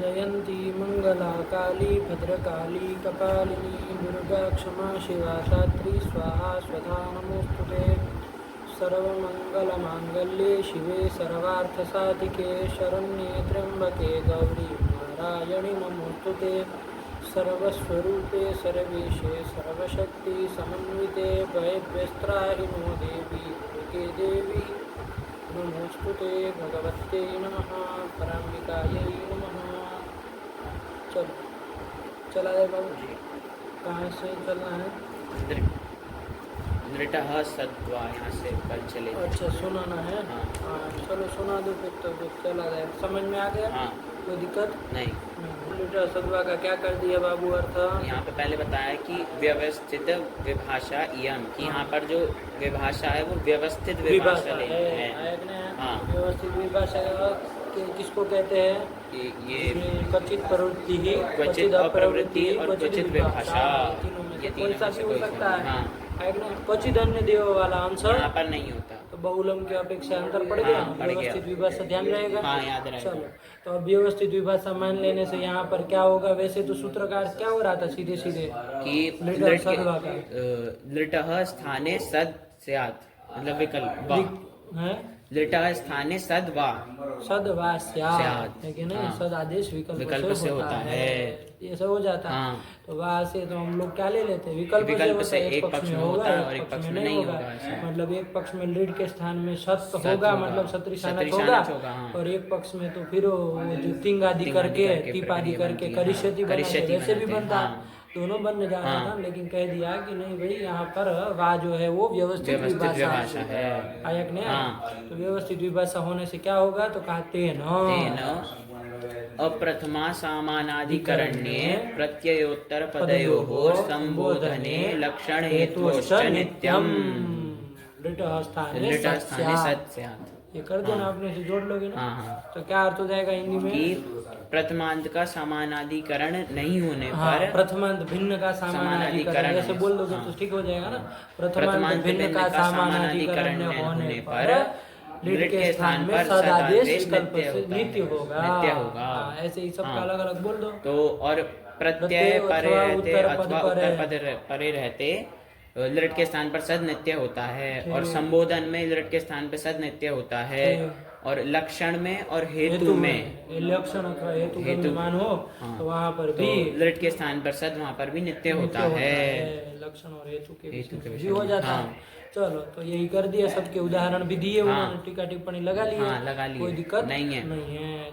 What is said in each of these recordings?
जयंती मंगला काली भद्रकाली कपालिनी दुर्गा क्षमा शिवा धात्री स्वाहा स्वधा नमोस्तुते। सर्वमंगलमांगल्ये शिवे सर्वार्थसाधिके शरण्ये त्र्यंबके गौरी नारायणि नमोस्तुते। सर्वस्वरूपे सर्वेशे सर्वशक्ति समन्विते भयव्यस्त्राहि नो देवी दुर्गे देवी नमोस्तुते। भगवते नमः पराम्बिकायै नमः। चलो चला जाए बाबू जी, कहाँ से चलना है? नृटः सत्वा, यहाँ से कल चले। अच्छा सुनाना है। हाँ चलो सुना दो फिर तो चला जाए। समझ में आ गया? हाँ कोई दिक्कत नहीं। नृटः सत्वा का क्या कर दिया बाबू अर्थ? यहाँ पे पहले बताया कि व्यवस्थित विभाषा इयम, कि यहाँ पर जो विभाषा है वो व्यवस्थित विभाषा लेनी है। हाँ व्यवस्थित विभाषा किसको कहते हैं? ये क्वचित प्रवृत्ति ही, क्वचित अप्रवृत्ति और क्वचित विभाषा, ये कोई सा तीनों भी हो सकता है। हाँ क्वचित अन्य देव वाला आंसर यहाँ पर नहीं होता, तो बहुलम के अपेक्षा अंतर पड़ गया। हाँ, पड़ गया। व्यवस्थित विभाषा ध्यान रहेगा। हाँ याद रहेगा। चलो तो अब व्यवस्थित विभाषा मान लेने से यहाँ पर क्या होगा? वैसे तो सूत्रकार क्या हो रहा था सीधे सीधे कि लृटः स्थाने सद स्यात्, मतलब विकल्प है लृटः स्थाने सद वा सदवा स्यात्, है कि नहीं? हाँ। सद आदेश विकल्प से होता है। ये सब हो जाता है। हाँ। तो वहाँ से तो हम लोग क्या ले लेते हैं? विकल्प से एक पक्ष में होगा और एक पक्ष में नहीं होगा। मतलब एक पक्ष में लीड के स्थान में सत होगा, मतलब सत्री शानच होगा, होगा। और एक पक्ष में तो फिर वो जो तिंग आदि करके टीप आदि करके करिष्यति वैसे भी बनता, दोनों बन जाता था। लेकिन कह दिया कि नहीं भाई यहाँ पर वा जो है वो व्यवस्थित विभाषा है। आयक ने तो व्यवस्थित विभाषा होने से क्या होगा? तो कहते हैं अप्रथमा सामानाधिकरण्ये प्रत्ययोत्तर पदयोः संबोधने लक्षण हेतुश्च नित्यम् लृटः स्थाने सत् स्यात्। ये कर देना, आपने से जोड़ लोगे ना। हाँ। तो क्या अर्थ हो जाएगा हिंदी में? कि प्रथमांत का समानाधिकरण नहीं होने पर, प्रथमांत भिन्न का समानाधिकरण ऐसे बोल दोगे तो ठीक हो जाएगा ना। प्रथमांत भिन्न का समानाधिकरण होने पर लीड के स्थान में सदादेश विकल्प से नित्य होगा। ऐसे ही सबका अलग अलग बोल दो। तो और प्रत्यय परे रहते अथवा उत्तर पद परे रहते लृट के स्थान पर सद नित्य होता है, और संबोधन में लृट के स्थान पर सद नित्य होता है, और लक्षण में और हेतु में लक्षण अथवा हेतु का निर्माण हो तो वहाँ पर भी लृट के स्थान पर सद वहाँ पर भी नित्य होता है। लक्षण और हेतु के भी हो जाता है। चलो तो यही कर दिया, सबके उदाहरण भी दिए, उन्होंने टीका टिप्पणी लगा ली, कोई दिक्कत नहीं है।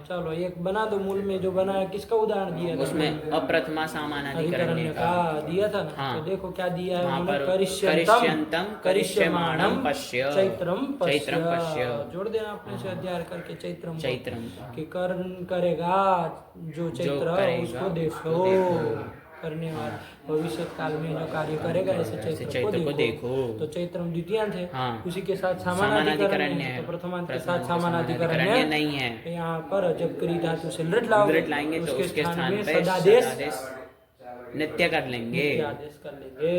चलो एक बना दो, मूल में जो बना है किसका उदाहरण दिया था? उसमें अप्रथमा सामानाधिकरण का दिया था ना। तो देखो क्या दिया है, करिष्यन्तम करिष्यमाणं पश्य चैत्रम पश्य। जोड़ देना अपने से अध्याय करके चैत्रम कि कर्म करेगा जो चैत्र उसको देखो। करने वाला भविष्य काल में जो कार्य करेगा ऐसे चैत्र को देखो। तो चैत्रम द्वितीयांत है, उसी के साथ समानाधिकरण है। तो प्रथमांत के साथ समानाधिकरण नहीं है। यहाँ पर जब क्री धातु से लृट लाएंगे तो उसके स्थान में सदादेश नित्य कर लेंगे, आदेश कर लेंगे।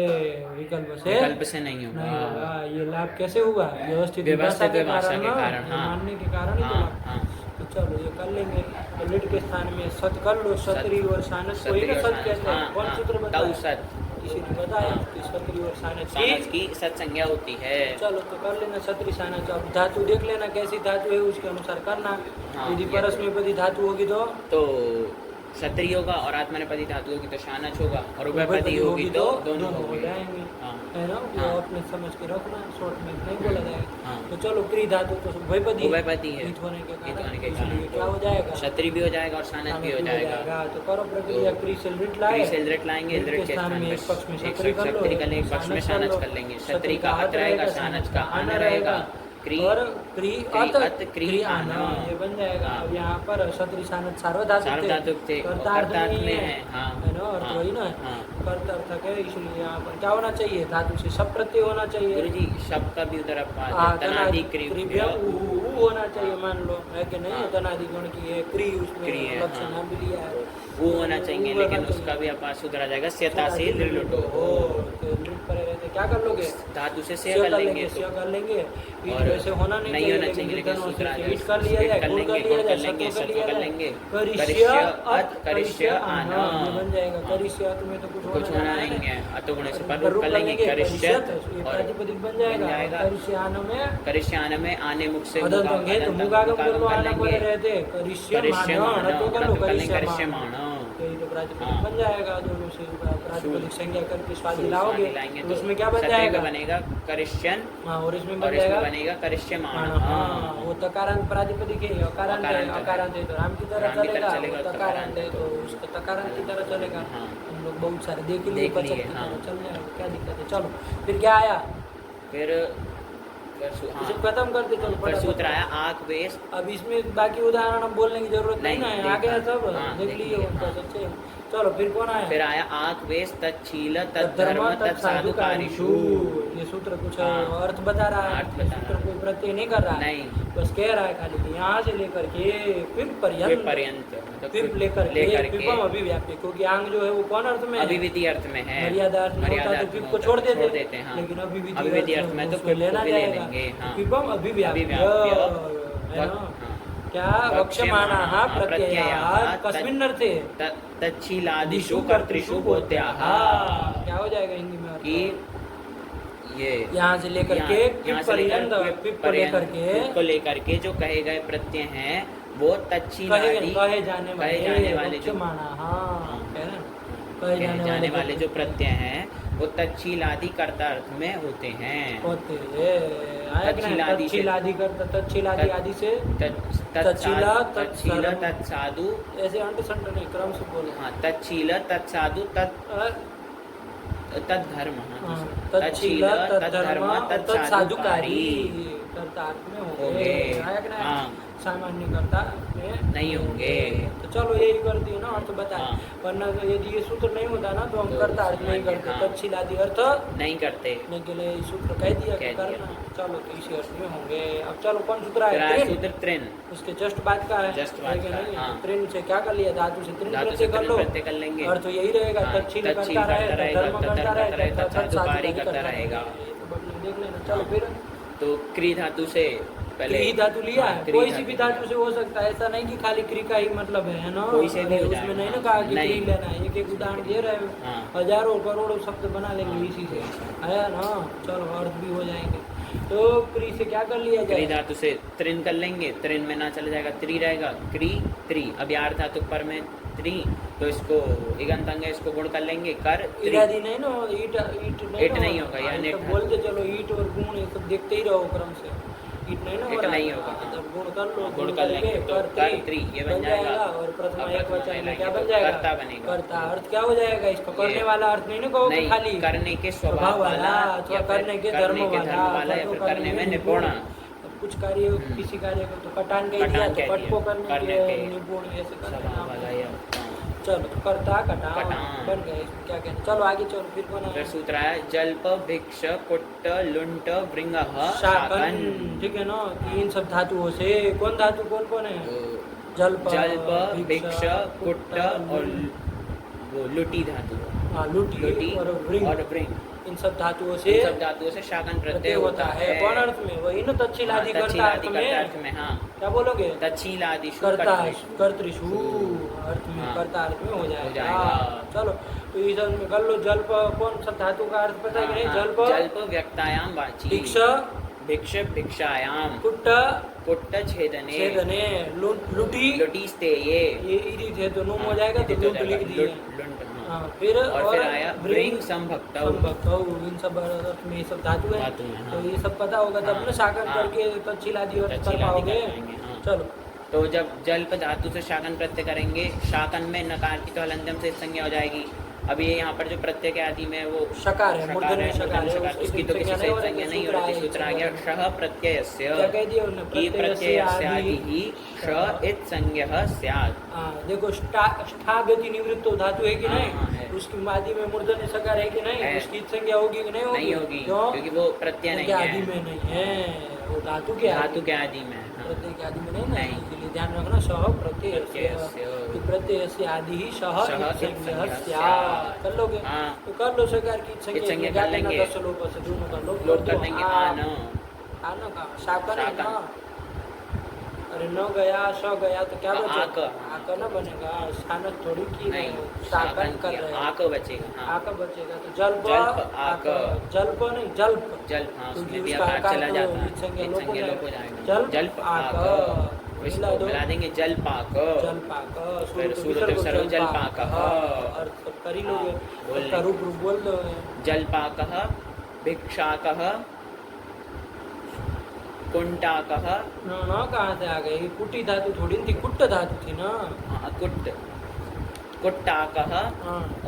विकल्प से नहीं होगा। ये लाभ कैसे हुआ? व्यवस्थित विभाषा के कारण, मानने के कारण ही तो लाभ। तो चलो ये कर लेंगे। तो लिट के स्थान में सत कर लो। सत्री और सानस को ही ना सत कहते हैं। कौन सूत्र बताया? किसी ने बताया कि सत्री और सानस की सत संज्ञा होती है। चलो तो कर लेना सत्री सानस। अब धातु देख लेना कैसी धातु है, उसके अनुसार करना। यदि परस्मैपदी धातु होगी तो क्षत्रिय होगा, और आत्मनेपदी धातु होगी तो शानच होगा, और उभयपदी होगी तो दोनों हो जाएंगे, है ना। वो अपने समझ के रखना, शॉर्ट में नहीं बोला जाएगा। तो चलो क्री धातु तो उभयपदी है, होने के कारण क्या हो जाएगा? क्षत्रिय भी हो जाएगा और शानच भी हो जाएगा। तो करो प्रक्रिया। क्री से लृट लाएंगे, लृट के स्थान में एक पक्ष में क्षत्रिय कर लो, एक पक्ष में शानच कर लेंगे। क्षत्रिय का अत रहेगा, शानच का आन रहेगा, और क्री आना ये बन जाएगा। अब यहाँ पर क्षत्रिय शानच सार्वधातुक थे, कर्तार्थ में है ना, और वही ना कर्तार्थ है, इसलिए यहाँ पर क्या होना चाहिए? धातु से सब प्रत्यय होना चाहिए। गुरुजी शब्द का भी उधर तनादि होना चाहिए, मान लो है कि नहीं। तनादि गुण की है, क्री उसमें लक्षण हम भी लिया है, वो होना चाहिए, लेकिन उसका भी अपना सुधरा जाएगा। स्यता से लृटो हो, लृट परे रहते क्या कर लोगे? धातु से से कर लेंगे से कर लेंगे। ईट और वैसे होना नहीं नहीं होना चाहिए, चाहिए, लेकिन लेकिन सूत्र आ जाए, ईट कर लिया जाए, गुण कर लिया जाए, लेंगे, शत्रु कर शत्रु लिया कर जाए, लेंगे, करिष्य अत करिष्य आन, आन, ये बन जाएगा। हाँ। करिष्य अत में तो कुछ होना नहीं है, अतो गुण से पर रूप कर लेंगे, करिष्यत ये और प्रातिपदिक बन जाएगा। करिष्य आन में करिष्यान में आने मुख से अदंत होंगे तो मुख आगम कर लो, आना पड़े रहते करिष्य मान, तो कर लो करिष्य मान, तो ये तो प्रातिपदिक बन जाएगा। दोनों से प्रातिपदिक संज्ञा करके स्वादी लाओगे तो उसमें क्या बन जाएगा? बनेगा करिष्यन, हाँ, और इसमें और बन इसमें जाएगा बनेगा करिष्यमान। हाँ, वो तकारांत प्रातिपदिक है, अकारांत है, अकारांत है तो राम की तरह चलेगा, वो तकारांत है तो उसका तकारांत की तरह चलेगा। हम लोग बहुत सारे देख लिए बचत की तरह चलने हैं, क्या दिक्कत है? चलो फिर क्या आया? फिर इसे खत्म करते चलो, फिर सूत्र आया आंख वेश। अब इसमें बाकी उदाहरण हम बोलने की जरूरत नहीं है, आ गया सब, देख लिए उनका सच्चे। चलो फिर कौन आया? फिर आया आंख वेश तच्छील तद्धर्म तत्साधुकारिषु। ये सूत्र कुछ अर्थ बता रहा है, सूत्र कोई प्रत्यय नहीं कर रहा है, नहीं, बस कह रहा है खाली कि यहाँ से लेकर के फिर पर्यंत, फिर लेकर के पिपम अभिव्याप्ति, क्योंकि आंग जो है वो कौन अर्थ में? अभिविधि अर्थ में है, मर्यादा अर्थ में होता तो पिप को छोड़ देते हैं, लेकिन अभिविधि अर्थ में तो लेना जाएगा। पिपम अभिव्याप्य है ना? क्या वक्ष्यमाणाः प्रत्ययाः कस्मिन् अर्थे? तच्छीलादिषु कर्तृषु बोध्याः। क्या हो जाएगा हिंदी में अर्थ? ये यहाँ से लेकर के पिप को लेकर के जो कहे गए प्रत्यय हैं वो तच्छीलादि कहे जाने वाले जो कहे जाने वाले जो प्रत्यय हैं वो तच्छीलादि कर्ता अर्थ में होते हैं। तच्छीलादि कर्ता, तच्छीलादि आदि से तच्छीला तत्साधु, ऐसे अंट संट नहीं, क्रम से बोलो। हाँ, तच्छील तत्साधु तद्धर्म, तच्छील तद्धर्म तत्साधुकारी कर्ता अर्थ में होंगे, सामान्य कर्ता में नहीं होंगे। तो चलो यही कर दिए ना, अर्थ बताए। वरना यदि ये सूत्र नहीं होता ना तो हम कर्ता अर्थ नहीं करते, तच्छीलादि अर्थ नहीं करते, के लिए सूत्र कह दिया करना। चलो तो इसी अर्थ में होंगे। अब चलो कौन सूत्र है? सूत्र त्रिन, उसके जस्ट बाद का है, त्रिन से क्या कर लिया? धातु से त्रिन प्रत्यय कर लो, अर्थ यही रहेगा, तच्छील करता रहे, धर्म करता रहेगा। देख लेना। चलो फिर तो क्री धातु से क्री धातु लिया है, कोई सी भी धातु से हो सकता है, ऐसा नहीं कि खाली क्री का ही मतलब है ना, कोई से भी उसमें नहीं ना कहा कि क्री लेना है। एक एक उदाहरण दे रहे हो, हजारों करोड़ों शब्द बना लेंगे इसी से, आया ना? चलो अर्थ भी हो जाएंगे। तो क्री से क्या कर लिया जाए? धातु से त्रिन कर लेंगे, त्रिन में ना चला जाएगा, त्रि रहेगा, क्री त्रि। अब यार धातु पर में त्रि, तो इसको इगंत अंग है, इसको गुण कर लेंगे, कर इत्यादि नहीं ना, ईट नहीं होगा, यानी बोलते चलो ईट और गुण ये सब देखते ही रहो क्रम से, ईट नहीं होगा, जब गुण कर लो, गुण कर लेंगे कर त्रि, ये बन जाएगा। और प्रथमा एक वचन में क्या बन जाएगा? कर्ता बनेगा। कर्ता अर्थ क्या हो जाएगा? इसको करने वाला अर्थ नहीं ना कहोगे, खाली करने के स्वभाव वाला अथवा करने के धर्म वाला या फिर करने में निपुण। कुछ कार्य किसी कार्य को तो कटान कह दिया, तो कट को करने के निपुण ऐसे करना वाला। चलो तो कर्ता कटान बन गए, इसमें क्या कहना? चलो आगे चलो, फिर कौन है? सूत्र है जल्प भिक्ष कुट्ट लुंट वृंगः शाकन, ठीक है ना? तीन सब धातुओं से कौन धातु कौन है? जल्प भिक्ष कुट्ट और वो लुटी धातु, लुटी और वृंग, इन सब धातुओं से शाकन प्रत्यय होता है। कौन अर्थ में? वही ना तच्छीलादि कर्ता अर्थ में। हाँ, क्या बोलोगे? तच्छीलादिषु कर्तृषु अर्थ में, कर्ता अर्थ में हो जाएगा। चलो तो इस अर्थ में कर लो। जल्प कौन सा धातु का अर्थ पता है कि नहीं? जल्प व्यक्तायाम वाची, भिक्ष भिक्षायाम, कुट्ट छेदने, लुटी स्तेये, ये इरी थे तो नुम हो जाएगा, तो लुट लिख दिए। फिर आया वृंग संभक्त, इन सब अर्थ में सब धातु है, तो ये सब पता होगा तब ना शाकन करके तच्छीलादि अर्थ कर पाओगे। चलो तो जब जल्प धातु से शाकन प्रत्यय करेंगे, शाकन में नकार की तो हलंत्यम से संज्ञा हो जाएगी। अभी यहाँ पर जो प्रत्यय के आदि में वो शकार है, मूर्धन्य शकार है, उसकी तो किसी से संज्ञा नहीं हो रही। सूत्र आ गया शः प्रत्ययस्य, क्या कह दिया उन्होंने? प्रत्ययस्य आदि ही श इत संज्ञः स्यात्। देखोष्ठा गति निवृत्त धातु है कि नहीं, उसकी आदि में मूर्धन्य शकार है कि नहीं, उसकी संज्ञा होगी कि नहीं होगी? क्योंकि वो प्रत्यय नहीं है, आदि में नहीं है, वो धातु के आदि में, प्रत्यय के आदि में नहीं, ध्यान रखना सह प्रत्यय प्रत्यय से आदि ही सह कर लोगे तो कर लो सकार की संज्ञा कर लेंगे 10 लोगों से दोनों का लोग कर देंगे आना का शाकन है ना। अरे न गया स गया तो क्या बचेगा आक न बनेगा स्थानक थोड़ी की शाकन कर रहे हैं आक बचेगा आक बचेगा तो जल्प आक जल्प नहीं जल्प तो उसका आकार चला जाता है संज्ञा लोप हो जाएगा जल्प आक इसको मिला देंगे जलपाक फिर सूरत सर्व जलपाक और करी लोगे उसका रूप बोल दो जलपाक भिक्षाकः कुंटाकः न कहाँ से आ गई कुटी धातु थोड़ी थी कुट्ट धातु थी ना कुट्ट कुट्टाकः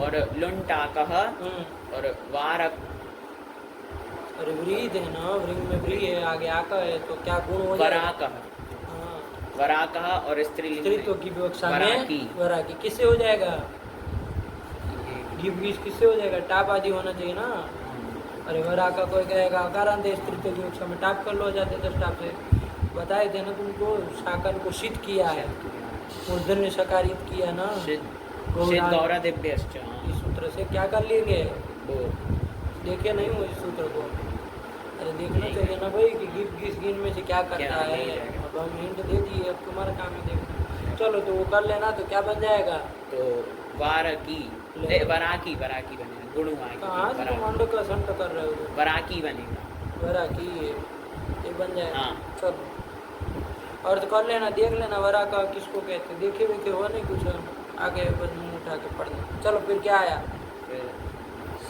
और लुंटाकः और वारक अरे व्रीद है ना व्रिंग में व्री है आगे आका है तो क्या गुण हो जाएगा वराकः और स्त्रीत्व की विवक्षा में वराकी किससे हो जाएगा किससे हो जाएगा टाप आदि होना चाहिए ना। अरे वरा का कोई कहेगा अकारांत स्त्रीत्व की विवक्षा में टाप कर लो जाते 10 टाप से बताए थे ना तुमको शाकन को शीत किया है मूर्धन्य सकारित किया ना इस सूत्र से क्या कर लेंगे देखे नहीं हो इस सूत्र को। अरे देखना चाहिए ना भाई कि किस गिन में से क्या करता है अब हम हिंट दे दिए अब तुम्हारा काम है देखना। चलो तो वो कर लेना तो क्या बन जाएगा तो वारकी वराकी बनेगा गुण कहाँ से तुम अंडो का संट कर रहे हो वराकी बनेगा वराकी ये बन जाएगा। चलो अर्थ कर लेना देख लेना वरा का किसको कहते देखे वेखे हो नहीं कुछ आगे बस मुँह उठा के पढ़ना। चलो फिर क्या आया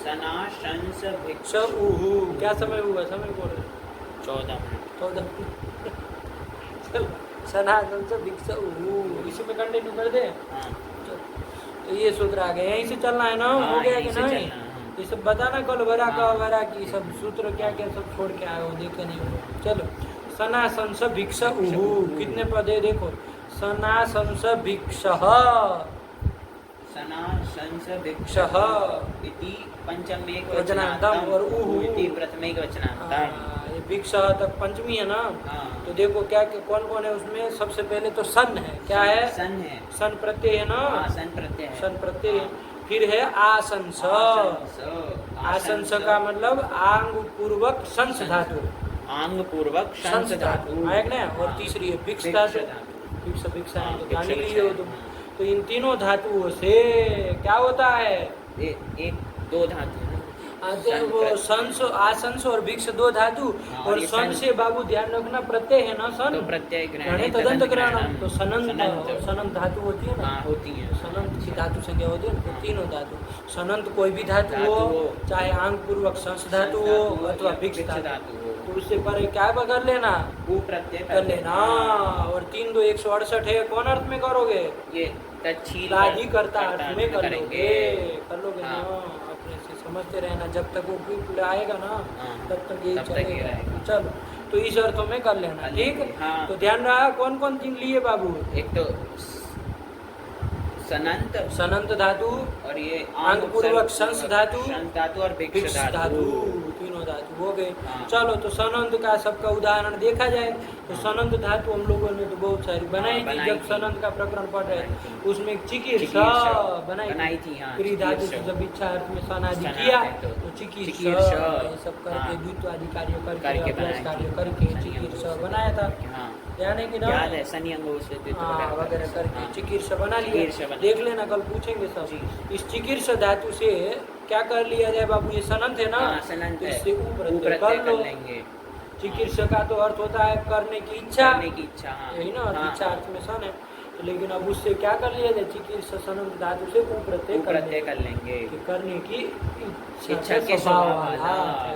सना शंस भिक्ष उहु क्या समय हुआ समय बोल रहे 14 चलो सना शंस भिक्ष उहु इसी में कंटिन्यू कर दे। तो ये सूत्र आ गए यहीं से चलना है ना हो गया कि नहीं ये सब बताना कल वरा का वरा की सब सूत्र क्या क्या सब छोड़ के आए हो देखे नहीं हो। चलो सना संस भिक्ष उहु कितने पद है देखो सना संस भिक्ष सना संस भिक्ष इति पंचमेक वचनांतम और उहु इति प्रथमेक वचनांतम ये भिक्ष तक पंचमी है ना। तो देखो क्या कौन कौन है उसमें सबसे पहले तो सन है क्या है सन प्रत्यय है ना सन प्रत्यय फिर है आसंस आसंस का मतलब आंग पूर्वक संस धातु संस धातु है ना। और तीसरी है भिक्ष धातु भिक्षा तो जान लिए हो तुम। तो इन तीनों धातुओं से क्या होता है एक दो धातु वो संस आसंस और भिक्ष दो धातु और सन से बाबू ध्यान रखना प्रत्यय है ना सन तो प्रत्यय तदंत ग्रहण तो सनंत धातु होती है ना होती है सनंत की धातु संज्ञा होती है तो तीनों धातु सनंत कोई भी धातु हो चाहे आंग पूर्वक संस धातु हो अथवा भिक्ष धातु हो तो उससे पर क्या कर लेना वो प्रत्यय कर लेना। और 3 2 168 है कौन अर्थ में करोगे ये तच्छीलादि करता अर्थ में कर लोगे ना अपने से समझते रहना जब तक वो फिर आएगा ना तब तक ये चलेगा। चलो तो इस अर्थों में कर लेना ठीक। तो ध्यान रहा कौन कौन तीन लिए बाबू एक तो सनंत धातु और ये आंग पूर्वक संस धातु और भिक्ष धातु तीनों धातु हो गए। चलो तो सनंत का सबका उदाहरण देखा जाए तो सनंत धातु हम लोगों ने तो बहुत सारी बनाई थी जब सनंत का प्रकरण पढ़ रहे थे उसमें चिकीर्षा बनाई थी क्री धातु से जब इच्छा अर्थ में सनादि किया तो चिकीर्षा सब करके द्वित्वादि कार्य करके अभ्यास कार्य करके चिकीर्षा बनाया था यानी कि ना वगैरह करके चिकीर्षा बना लिया। देख लेना कल पूछेंगे सब इस चिकीर्षा धातु से क्या कर लिया जाए बाबू ये सनंत है ना तो इससे ऊपर कर लेंगे। चिकीर्षा का तो अर्थ होता है करने की इच्छा यही ना इच्छा अर्थ में सन है लेकिन अब उससे क्या कर लिया जाए चिकीर्षा सनंत धातु से ऊपर कर लेंगे करने की इच्छा के स्वभाव वाला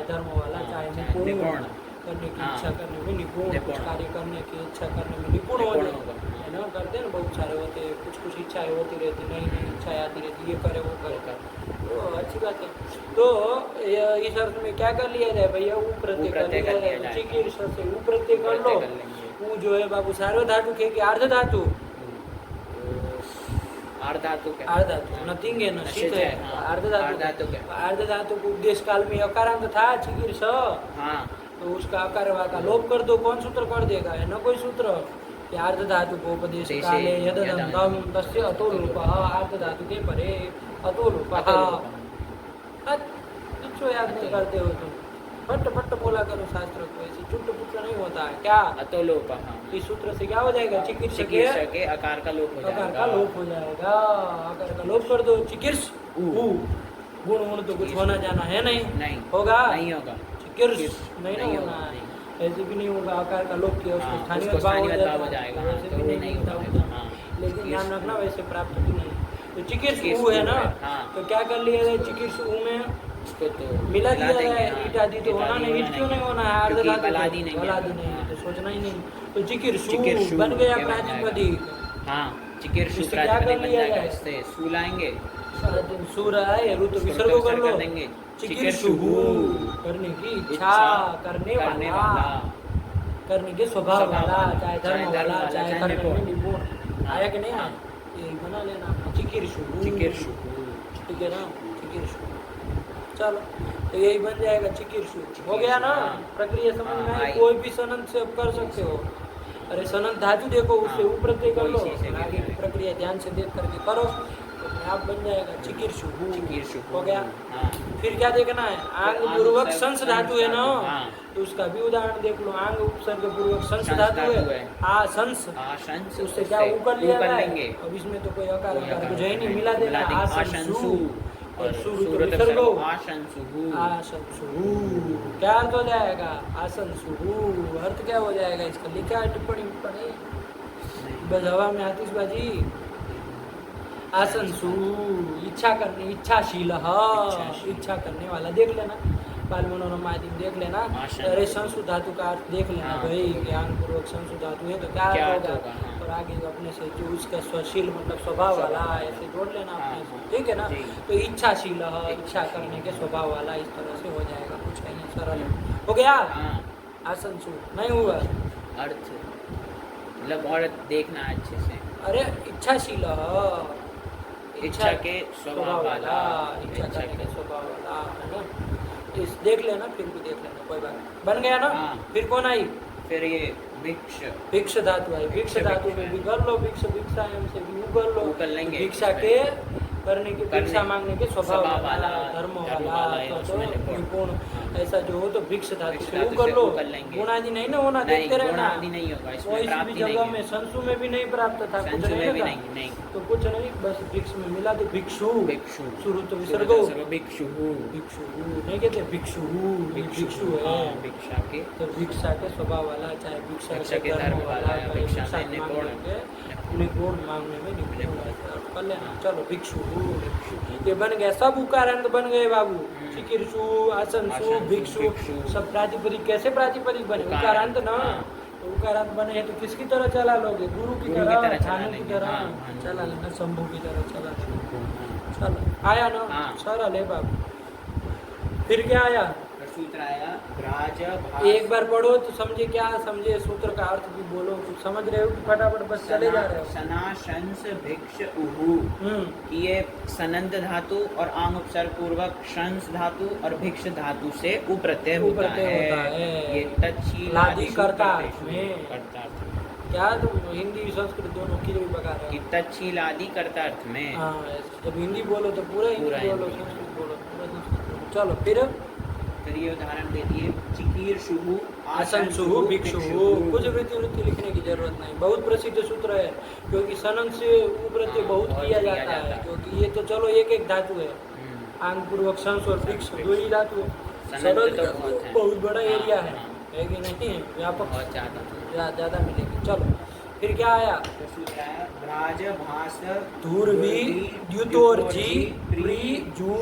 धर्म वाला चाहे निपुण करने की इच्छा करने में निपुण कार्य करने की इच्छा करने में निपुण हो जाए है ना करते हैं बहुत सारे होते हैं कुछ इच्छाएं होती रहती नई इच्छाएं आती रहती ये करे वो करे तो अच्छी बात है। तो इस अर्थ में क्या कर लिया जाए भैया प्रत्यय कर लिया जाए चिकीर्षा से प्रत्यय कर लो वो जो है बाबू सार्व धातु के अर्ध धातु नथिंग है ना शीत है अर्ध धातु को उपदेश काल में अकारांत था चिकीर्षा तो उसका आकार का लोप कर दो कौन सूत्र कर देगा है ना कोई सूत्र कि अर्ध धातु को उपदेश देशे काले यदन्तं यददन्तं तस्य अतो लोपः अर्ध धातु के परे अतो लोपः। कुछ याद नहीं करते हो तुम, फट फट बोला करो शास्त्र को, ऐसे चुट पुट नहीं होता है क्या। अतो लोपः इस सूत्र से क्या हो जाएगा, चिकित्सके के आकार का लोप हो जाएगा। आकार का लोप हो जाएगा, आकार का लोप कर दो, चिकित्स उ गुण गुण तो कुछ होना जाना है नहीं, नहीं होगा नहीं होगा, चिकित्स नहीं ना होना है, ऐसे भी नहीं होगा, आकार का लोप किया उसको स्थानीय उसको भाव हो स्थानीय भाव हो जाएगा, जाएगा, वैसे तो भी वो नहीं होता होगा। होगा। हाँ, लेकिन ध्यान रखना वैसे प्राप्त भी नहीं, तो चिकित्स चिकित्स उ है ना, हाँ। तो क्या कर लिया जाए चिकित्स उ में उसको तो मिला दिया देंगे, जाए, हाँ। ईट आदि तो होना नहीं, ईट क्यों नहीं होना है, अर्ध क्योंकि धातु बलादी नहीं है। बलादी नहीं है, तो सोचना ही नहीं, तो चिकित्सु चिकित्सु बन गया ये बन प्रातिपदिक। हाँ, चिकित्सु इससे क्या प्रातिपदिक कर बन लिया जाएगा, जाए? इससे सू लाएंगे, सूर आए ऋतु उसको विसर्ग तो कर विसर्ग लो, कर देंगे, चिकित्सु करने की इच्छा, करने करने वाला, वाला, करने के स्वभाव स्वभाव वाला, वाला, चाहे चाहे धर्म धर्म वाला, वाला, चाहे चाहे करने में निपुण। निपुण, हाँ, आया कि नहीं आया, हाँ। ये बना लेना चिकित्सु, चिकित्सु ठीक है ना, चिकित्सु। चलो तो यही बन जाएगा चिकित्सु, हो गया ना, हाँ। प्रक्रिया समझ में आई, आई। कोई भी सनंत से कर सकते हो, अरे सनंत धातु देखो उससे हाँ, प्रत्यय कर कोई लो, चीज़ से भी आगे की करें। प्रक्रिया ध्यान से देख करके करो, तो अपने आप बन जाएगा चिकित्सु, चिकित्सु हो गया। हाँ, फिर क्या देखना है, आंग आंग पूर्वक उपसर्ग संस धातु है ना, हाँ। तो उसका भी उदाहरण देख लो, आंग उपसर्ग पूर्वक संस संस धातु धातु है, है। आ संस, आशंस उससे क्या ऊ कर लिया जाए, अब इसमें तो कोई अकार कोई अकार कुछ है ही नहीं, नहीं, मिला देना देंगे, आशंसु और सुरु तो सूरत विसर्गो, आशंसु आशंसु क्या अर्थ हो जाएगा, आशंसु अर्थ क्या हो जाएगा, इसका लिखा है टिप्पणी पढ़ी, बस हवा में आतिशबाजी, आशंसु इच्छा करने, इच्छाशील, इच्छा करने वाला, देख लेना बाल मनोरमा आदि देख लेना, अरे संसु धातु का अर्थ देख लेना भाई, ज्ञान पूर्वक संसु धातु है तो क्या अर्थ होगा, और आगे अपने से जो उसका स्वशील मतलब स्वभाव वाला ऐसे जोड़ लेना अपने से, ठीक है ना, तो इच्छाशील, इच्छा करने के स्वभाव वाला, इस तरह से हो जाएगा, कुछ कहीं सरल हो गया, आशंसु नहीं हुआ अर्थ मतलब और देखना है अच्छे से, अरे इच्छाशील, इच्छा के स्वभाव वाला, इच्छा करने के स्वभाव वाला है ना, इस देख लेना, फिर भी देख लेना, कोई बात नहीं, बन गया ना। हाँ। फिर कौन आई, फिर ये भिक्ष, भिक्ष धातु आई, भिक्ष धातु में भी कर लो, भिक्ष भिक्षायाम से भी कर लो, कर लेंगे, भिक्षा के करने के, भिक्षा मांगने के स्वभाव वाला, धर्म वाला, तो निपुण, ऐसा जो हो तो भिक्ष धातु से वो कर लो, गुण आदि नहीं ना होना, देखते रहना, नहीं होगा इसमें, कोई भी प्राप्ति जगह नहीं में संसु में भी नहीं प्राप्त था, कुछ संसु में नहीं भी था, नहीं, तो कुछ नहीं, बस भिक्ष में मिला तो भिक्षु, भिक्षु, शुरू तो विसर्गो, भिक्षु, भिक्षु नहीं कहते, भिक्षु भिक्षु है, भिक्षा के, तो भिक्षा के स्वभाव वाला, चाहे भिक्षा के धर्म वाला, या भिक्षा में निपुण मांगने में निपुण कर लेना। चलो भिक्षु, ये बन गया, सब उकारांत बन गए बाबू, चिकित्सु, आसंसु, भिक्षु, सब प्रातिपदिक, कैसे प्रातिपदिक बने, उकारांत ना, तो उकारांत बने हैं तो किसकी तरह चला लोगे, गुरु की तरह, छानू की तरह चला लेना, शंभू की तरह चला लेना, चलो आया ना, सरल है बाबू। फिर क्या आया, सूत्र आया ब्राज, एक बार पढ़ो तो समझे, क्या समझे, सूत्र का अर्थ भी बोलो, कुछ समझ रहे हो कि फटाफट बस चले जा रहे हो, सना शंस भिक्ष उहु, ये सनंद धातु और आंग उपसर्ग पूर्वक शंस धातु और भिक्ष धातु से उप्रत्यय होता है, ये तच्छीलादि कर्ता अर्थ में, क्या तुम हिंदी संस्कृत दोनों की भी बता रहे हो, तच्छीलादि कर्ता अर्थ में, जब हिंदी बोलो तो पूरा हिंदी बोलो, संस्कृत बोलो पूरा संस्कृत, चलो फिर ये उदाहरण दे दिए, चिकीर्षुहु, आशंसुहु, भिक्षुहु, कुछ वृत्ति लिखने की जरूरत नहीं, बहुत प्रसिद्ध सूत्र है, क्योंकि सनन से उप्रत्यय बहुत किया जाता है, क्योंकि ये तो चलो एक एक धातु है, आंग पूर्वक संस और भिक्ष दो ही धातु है, सरल बहुत बड़ा एरिया है कि नहीं, व्यापक ज्यादा मिलेगी। चलो फिर क्या आया, ब्राज, भास, धूर्वी, द्युतोर्जी, प्री, जू,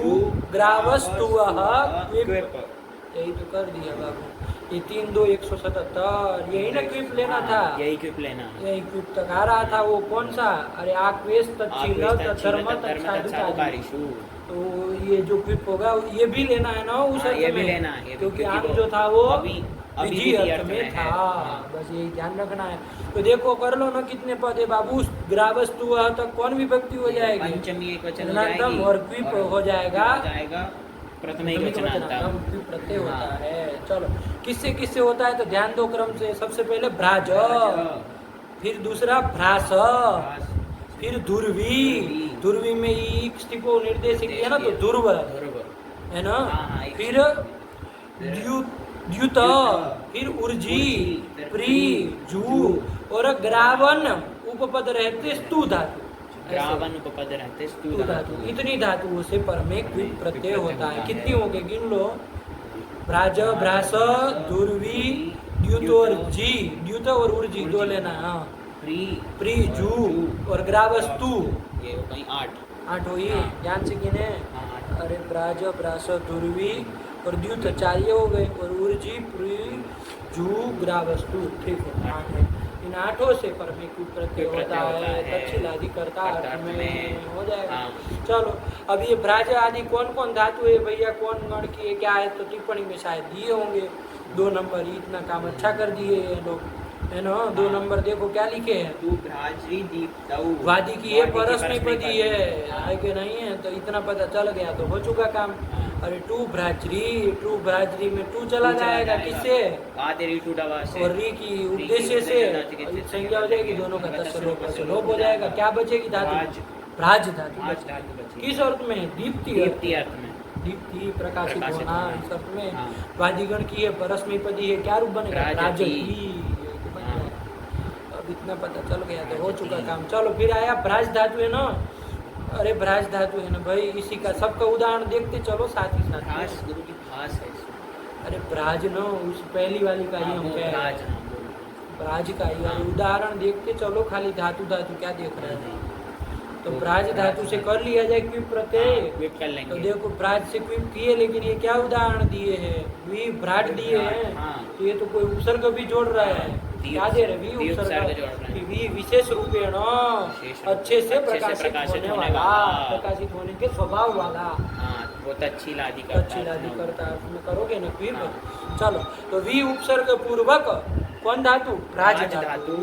ग्रावस्तुवः, यही तो कर दिया बाबू, ये 3 2 177, यही ना क्विप लेना था, यही क्विप लेना, यही क्विप तक आ रहा था, वो कौन सा, अरे आक्वेश तच्छील तत्धर्म तत्साधु, तो ये जो क्विप होगा ये भी लेना है ना उस अर्थ में, क्योंकि आंग जो था वो विधि अर्थ में था, बस यही ध्यान रखना है। तो देखो कर लो ना, कितने पद है बाबू, ग्रावस्तु तक कौन विभक्ति हो जाएगी, पंचमी एकवचन नंतम और क्विप हो जाएगा प्रथम एकवचनांतम, प्रत्यय होता है। चलो किससे किससे होता है तो ध्यान दो क्रम से, सबसे पहले ब्राज, फिर दूसरा भ्रास, फिर ध्रुवी, ध्रुवी में ई को निर्देशक है ना, तो ध्रुव है ना। फिर द्युत, फिर उर्जी, प्री, जू और ग्रावन उपपद रहते स्तु धातु, ग्रावन उपपद रहते स्तु धातु। इतनी धातुओं से पर में क्विप प्रत्यय होता है। कितनी हो गई, गिन लो। भ्राज, भ्रास, ध्रुवी, द्युत और जी, द्युत और उर्जी दो लेना। हाँ, प्री, जू और ग्रावस्तु, ये हो गई 8 हुई। ध्यान से गिने। अरे भ्राज, भ्रास, ध्रुवी और द्युत 4 ये हो गए, और उर्जी, प्री, जू, ग्रावस्तु, ठीक है 8 है। इन 8 से पर में क्विप प्रत्यय होता है, तक्षशिल आदि कर्ता अर्थ में हो जाएगा। चलो अब ये भ्राज आदि कौन कौन धातु है भैया, कौन गण की है, क्या है, तो टिप्पणी में शायद दिए होंगे 2 नंबर। इतना काम अच्छा कर दिए ये लोग, है ना। 2 नंबर देखो क्या लिखे हैं, वादी की है, परस्मैपदी है कि नहीं है, तो इतना पता चल गया तो हो चुका काम। अरे टू भ्राजरी में टू चला जाएगा, किससे, और री की उद्देश्य से संज्ञा हो जाएगी, दोनों का तत्सलोप हो जाएगा। क्या बचेगी धातु, भ्राज धातु। किस अर्थ में, दीप्ति अर्थ में, दीप्ति प्रकाशित होना इस अर्थ में। वादिगण की है, परस्मैपदी है, क्या रूप बनेगा, भ्राजती। अब इतना पता चल गया तो हो चुका काम। चलो फिर आया भ्राज धातु है ना। अरे भ्राज धातु है ना भाई, इसी का सबका उदाहरण देखते चलो साथ ही साथ। गुरु की भास है। अरे भ्राज न, उस पहली वाली का ही हम कह रहे हैं, भ्राज का ही उदाहरण देखते चलो, खाली धातु क्या देख रहे हैं। तो भ्राज धातु से कर लिया जाए क्विप प्रत्यय, तो देखो भ्राज से क्विप किए, लेकिन ये क्या उदाहरण दिए हैं, वी भ्राट दिए हैं, तो ये तो कोई उपसर्ग भी जोड़ रहा है। क्या दे रहे, वी उपसर्ग, वी विशेष रूपेण अच्छे से प्रकाशित होने वाला, प्रकाशित होने के स्वभाव वाला, बहुत अच्छी लादी करता उसमें करोगे ना फिर। चलो तो वी उपसर्ग पूर्वक कौन धातु, भ्राज धातु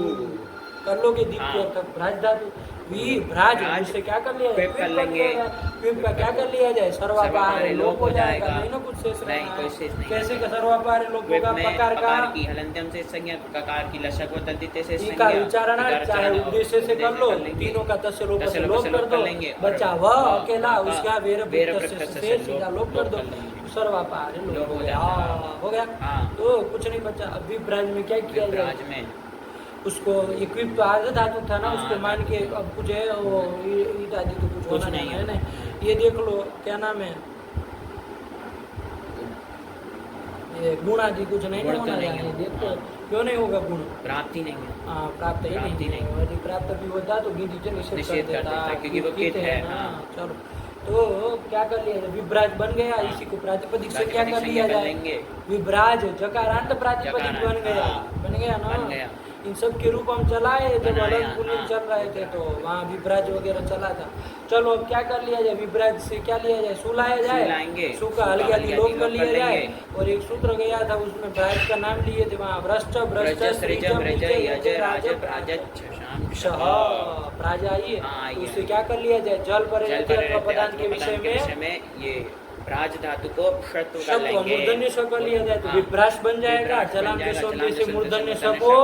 कर लोगे, द्वितीय अर्थ भ्राज धातु। वी भ्राज, उससे क्या कर लिया जाए, कर लेंगे, क्विप का क्या कर लिया जाए, सर्वापार लोप हो जाएगा, नहीं ना कुछ शेष नहीं, कोई शेष नहीं। कैसे का सर्वापार लोप होगा, प्रकार की हलंत्यम से संज्ञा, प्रकार की लशक व तद्धिते से संज्ञा, का उच्चारण चाहे उद्देश्य से कर लो, तीनों का तस्य लोप से लोप कर दो, बचा वह अकेला, उसका वेर से सीधा लोप कर दो, सर्वापार लोप हो गया। तो कुछ नहीं बचा। अभी भ्राज में क्या किया जाए, उसको इक्विप आर्ध धातु था ना, उसको मान के अब कुछ है वो ईट आदि तो कुछ होना नहीं है ना। ये देख लो क्या नाम है, ये गुण आदि कुछ नहीं होना चाहिए, देखो क्यों नहीं होगा, गुण प्राप्ति नहीं है। हाँ प्राप्त ही नहीं, यदि प्राप्त भी होता तो गिनती निषेध कर देता, क्योंकि वो कित है ना। चलो तो क्या कर लिया जाए, विभ्राज बन गया, इसी को प्रातिपदिक से क्या कर लिया जाए, विभ्राज जकारांत प्रातिपदिक बन गया ना। इन सब के रूप हम चलाए जब अलग पुलिंग चल रहे थे तो वहाँ विभ्राज वगैरह चला था। चलो अब क्या कर लिया जाए, विभ्राज से क्या लिया जाए, सु लाया जाए, सु का हल्के हल्के लोप कर लिया जाए, और एक सूत्र गया था उसमें भ्राज का नाम लिए थे, वहाँ भ्रष्ट भ्राज आइए, उससे क्या कर लिया जाए, जल पर पदार्थ के विषय में ये भ्राज धातु को मूर्धन्य स कर लिया जाए तो विभ्रास बन जाएगा। जलाम के शब्द से मूर्धन्य स को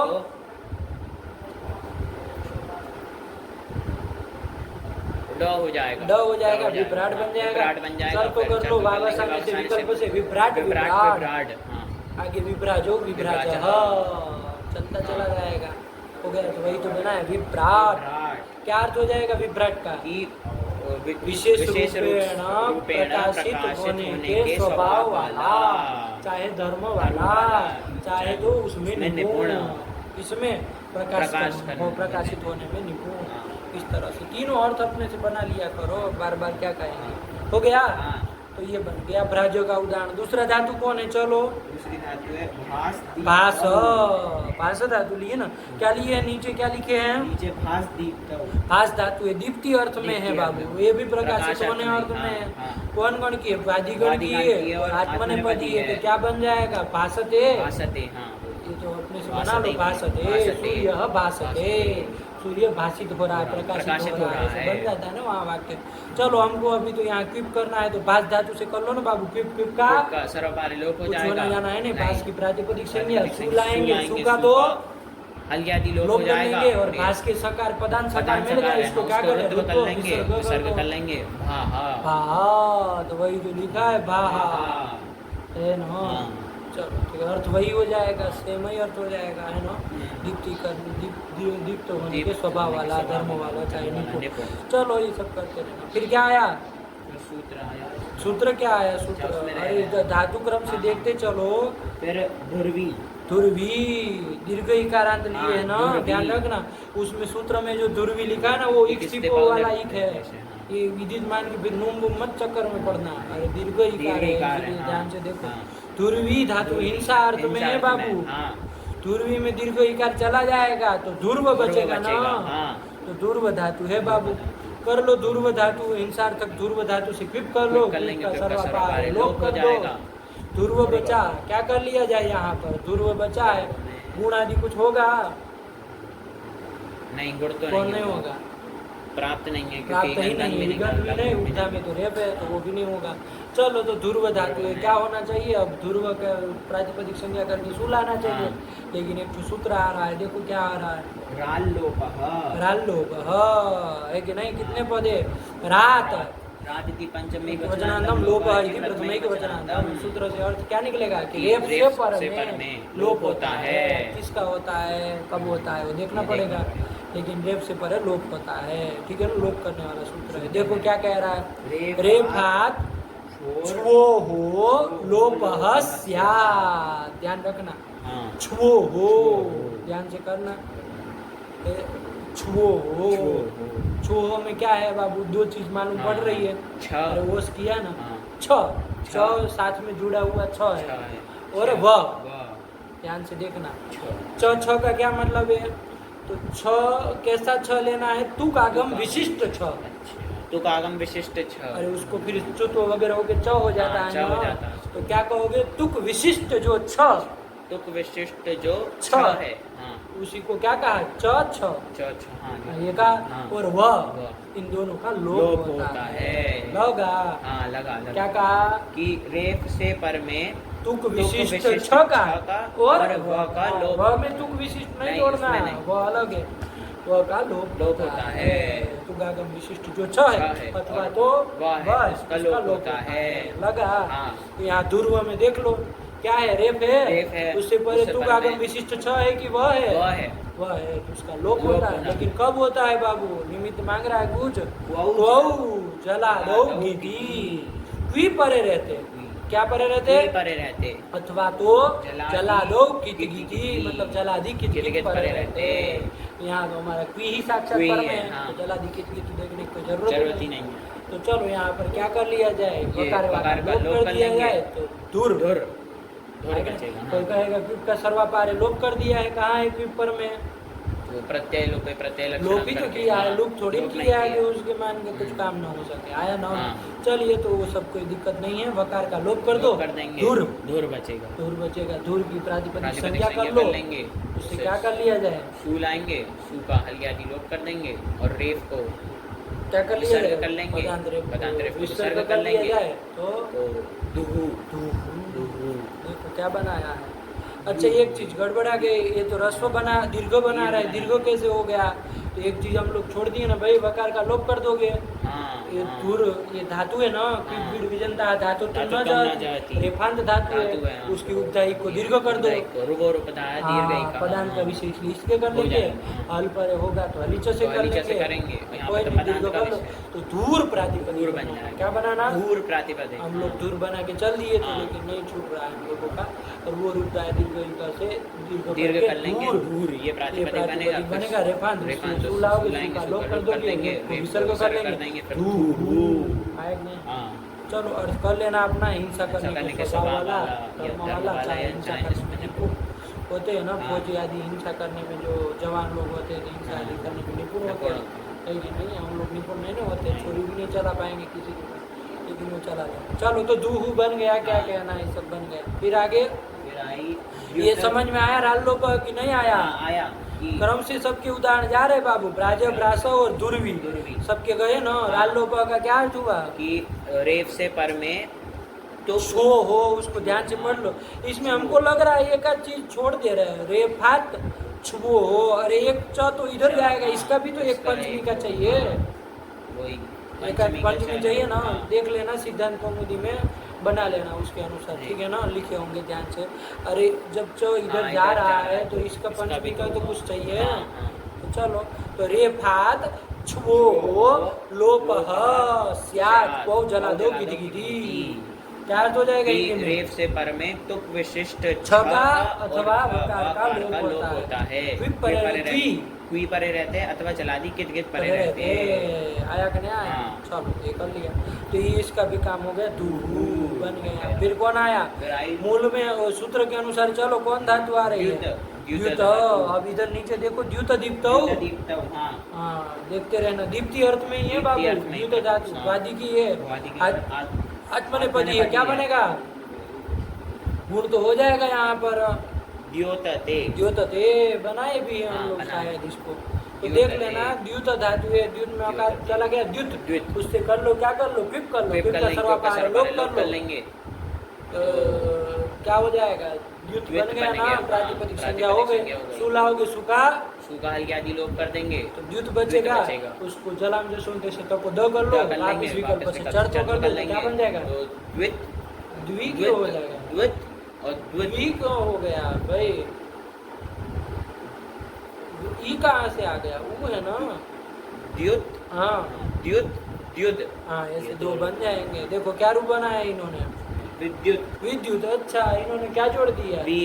ड हो जाएगा, विभ्राट बन जाएगा। सर को कर लो, बाबा सामने से विकल्प से विभ्राट, आगे विभ्राज हो, विभ्राज चलता चला जाएगा, हो गया। तो वही तो बना है विभ्राट। क्या अर्थ हो जाएगा विभ्राट का, विशेष रूपेण प्रकाशित होने के स्वभाव वाला, चाहे धर्म वाला, चाहे तो उसमें निपुण, इसमें प्रकाशित होने में निपुण। इस तरह से तीनों अर्थ अपने से बना लिया करो, बार बार क्या कहेंगे, हो गया। तो ये बन गया भ्राजों का उदाहरण। दूसरा धातु कौन है, चलो दूसरी धातु है भास। भास धातु लिए ना, क्या लिए, नीचे क्या लिखे हैं, नीचे भास धातु है, दीप्ति अर्थ में है बाबू, ये भी प्रकाशित होने अर्थ में है। कौन गण की है, वादिगण की है, और आत्मनेपदी है, तो क्या बन जाएगा, भासते। ये तो अपने से बना लो, भासते, सूर्य भासते, सूर्य भाषित हो रहा है, प्रकाशित हो रहा है, बन जाता है ना वहाँ वाक्य। चलो हमको अभी तो यहाँ क्विप करना है, तो भास धातु से कर लो ना बाबू, क्विप का सर्वपारी लोप हो जाएगा, होना जाना है नहीं, भास की प्रातिपदिक संज्ञा, सु लाएंगे, सु का तो हल्की आदि लोप हो लोप कर जाएगा लेंगे और भास के सकार पदान सकार मिल गया, इसको क्या कर रुद्र कर लेंगे, विसर्ग कर लेंगे भा, तो वही तो लिखा है भा है ना। चलो ठीक है, अर्थ वही हो जाएगा, सेम ही अर्थ हो जाएगा, है ना। दीप्ति कर दीप्त होने के स्वभाव वाला, धर्म वाला, चाहे निपुण। चलो ये सब करते रहना। फिर क्या आया? सूत्र आया। सूत्र क्या आया? सूत्र अरे धातु क्रम से देखते चलो। फिर ध्रुवी, ध्रुवी दीर्घ इकारांत लिए है ना, ध्यान रखना। उसमें सूत्र में जो ध्रुवी लिखा है ना, वो इक सिपो वाला इक है। ये विदित मान के फिर नुम मत चक्कर में पड़ना। अरे दीर्घ इकार है, ध्यान से देखो। ध्रुवी धातु हिंसा अर्थ में है बाबू। ध्रुवी में दीर्घ इकार चला जाएगा तो ध्रुव बचेगा ना, तो ध्रुव धातु है बाबू। कर लो ध्रुव धातु, हिंसार्थक ध्रुव धातु से क्विप कर लो, सर्वपार लोप कर दो। ध्रुव बचा, क्या कर लिया जाए यहाँ पर? ध्रुव बचा है, गुण आदि कुछ होगा? नहीं, गुण तो नहीं होगा, प्राप्त नहीं है, प्राप्त ही नहीं, विगत भी नहीं, उठा में तो रेप है, तो वो भी नहीं होगा। चलो तो ध्रुव धातु है, क्या होना चाहिए? अब ध्रुव का प्रातिपदिक संज्ञा करके सु लाना चाहिए, लेकिन एक सूत्र आ रहा है, देखो क्या आ रहा है? राल्लोप है कि नहीं? कितने पद है? रात पंचमी वचनांतम लोप इति प्रथमैक वचनांतम। सूत्र से अर्थ क्या निकलेगा कि रेप से पर में लोप होता है। किसका होता है, कब होता है, वो देखना पड़ेगा, लेकिन रेप से पर लोप होता है। ठीक है ना, लोप करने वाला सूत्र है। देखो क्या कह रहा है? रेफात छुओ हो लोपः स्यात्, ध्यान रखना। छुओ हो, ध्यान से करना। छुओ हो, छुओ में क्या है बाबू? दो चीज मालूम पड़ रही है। अरे वो किया ना, छ साथ में जुड़ा हुआ छ है, और व, ध्यान से देखना। छ का क्या मतलब है? तो छ कैसा छ लेना है? तुक आगम विशिष्ट छ, तुक आगम विशिष्ट छ। अरे उसको फिर चुत्व वगैरह होके च हो जाता है ना, तो क्या कहोगे? तुक विशिष्ट जो छ, तुक विशिष्ट जो छ है, उसी को क्या कहा? च छ, ये का और वह, इन दोनों का लोप होता है। लगा। क्या कहा? कि रेफ से पर में तुक विशिष्ट छ का और व का लोप। व में तुक विशिष्ट नहीं जोड़ना है, वह अलग है, वह का लोप होता है। तुगागम विशिष्ट जो छ है अथवा तो वह इसका लोप होता है। लगा। यहाँ ध्रुव में देख लो क्या है? रेप है, उससे पहले तुगागम विशिष्ट छ है कि वह है? वह है, तो उसका लोप होता है। लेकिन कब होता है बाबू? निमित्त मांग रहा है कुछ। जला दो गीति, क्वी परे रहते, क्या परे रहते? अथवा तो जला दो कित गीति, मतलब जला दी कित परे रहते। यहाँ तो हमारा क्वी ही साक्षात पर है, तो जला दी कित देखने की जरूरत ही नहीं है। तो चलो यहाँ पर क्या कर लिया जाए? वकार का लोप कर दिया जाए, तो दूर कोई कहेगा क्विप का सर्वापार लोप कर दिया है। कहाँ है क्विप पर में? वो प्रत्यय लोप ही तो किया है, लोप थोड़ी किया है कि उसके मान के कुछ काम ना हो सके। आया ना? चलिए, तो वो सब कोई दिक्कत नहीं है, वकार का लोप कर दो, धूर बचेगा। धूर की प्रातिपदिक संज्ञा कर लो, उससे क्या कर लिया जाए? सू लाएंगे, सू का हल्की आदि लोप कर देंगे, और रेफ को क्या कर लिया जाए? कर लेंगे, विसर्ग कर लिया जाए, तो देखो क्या बनाया है। अच्छा, एक चीज गड़बड़ा गई, ये तो रस्व बना, दीर्घ बना रहा है, दीर्घ कैसे हो गया? तो एक चीज हम लोग छोड़ दिए ना भाई, वकार का लोप कर दोगे। ये धुर, ये धातु है ना, विजंता धातु तो न जाती, रेफांत धातु है, उसकी उपधाई को दीर्घ कर दो। पदान का विषय इसलिए इसके कर लेंगे, हल पर होगा तो हलीच से कर लेंगे, दीर्घ कर लो, तो धूर प्रातिपदिक बन जाएगा। क्या बनाना? धूर प्रातिपदिक। हम लोग धूर बना के चल दिए थे, लेकिन नहीं छूट रहा है लोगों का, और वो रूप है दीर्घ से दीर्घ कर लेंगे, धूर ये प्रातिपदिक बनेगा। रेफांत लोप कर दोगे, विसर्ग कर लेंगे, चलो अर्थ कर लेना अपना। हिंसा करने के स्वभाव वाला, धर्म वाला, चाहे हिंसा करने में होते हैं ना, फौजी आदि हिंसा करने में जो जवान लोग होते हैं, हिंसा आदि करने में निपुण होते हैं, लेकिन नहीं, हम लोग निपुण नहीं होते, छोरी भी नहीं चला पाएंगे किसी के पास, लेकिन वो चला जाए। चलो तो दूहू बन गया, क्या कहना है, सब बन गया। फिर आगे ये समझ में आया राल्लोप कि नहीं आया? आया। क्रम से सबके उदाहरण जा रहे बाबू, ब्राज, ब्रासव और दुर्वी सबके गए ना। राल्लोप का क्या अर्थ हुआ? कि रेफ से पर में तो शो हो, उसको ध्यान से पढ़ लो। इसमें हमको लग रहा है एक चीज छोड़ दे रहे हैं, रेफात छुबो हो। अरे एक च तो इधर जाएगा, इसका भी तो एक पंचमी का चाहिए, वही एक पंचमी चाहिए ना। देख लेना सिद्धांत कौमुदी में बना लेना उसके अनुसार, ठीक है ना, लिखे होंगे ध्यान से। अरे जब च इधर जा रहा है तो इसका पंचमी का तो कुछ चाहिए। तो चलो, तो रेफात छुबो हो लोपह स्यात्, बहुत जला दो गिदी गिदी, क्या अर्थ हो जाएगा इनके में? रेफ से पर में तुक विशिष्ट छका अथवा वकार का लोप होता है। क्वी परे रहते हैं अथवा चलादी कित कित परे रहते हैं। आया कि नहीं आया? हाँ। चलो ये कर लिया। तो ये इसका भी काम हो गया, दू बन गया। फिर कौन आया? मूल में सूत्र के अनुसार चलो कौन धातु आ रही है? द्युत। अब इधर नीचे देखो, द्युत दीप्त। हाँ देखते रहना, दीप्ति अर्थ में ही है बाबू, द्युत धातु वादी की है, आत्मनेपदी है। क्या बनेगा? गुण तो हो जाएगा यहाँ पर, द्योतते बनाए भी हैं हम लोग शायद इसको। तो देख लेना, द्युत धातु है, द्युत में आकार चला गया द्युत, उससे कर लो, क्या कर लो? पिप कर लो, पिप का सर्वाकार लोप कर लेंगे। क्या हो जाएगा? द्युत बन गया ना, प्रातिपदिक संज्ञा हो गई। सु लाओगे सुका हल्की आदि लोप कर देंगे तो द्युत बचेगा। उसको जलाम जो सुनते से तो को द कर लो, आप इस विकल्प से चर्च कर दो, क्या बन जाएगा? द्वि क्यों हो जाएगा? और द्वि क्यों हो गया भाई? ई कहाँ से आ गया? वो है ना द्युत। हाँ द्युत हाँ, ऐसे दो बन जाएंगे। देखो क्या रूप बनाया इन्होंने? विद्युत। अच्छा, इन्होंने क्या जोड़ दिया? वी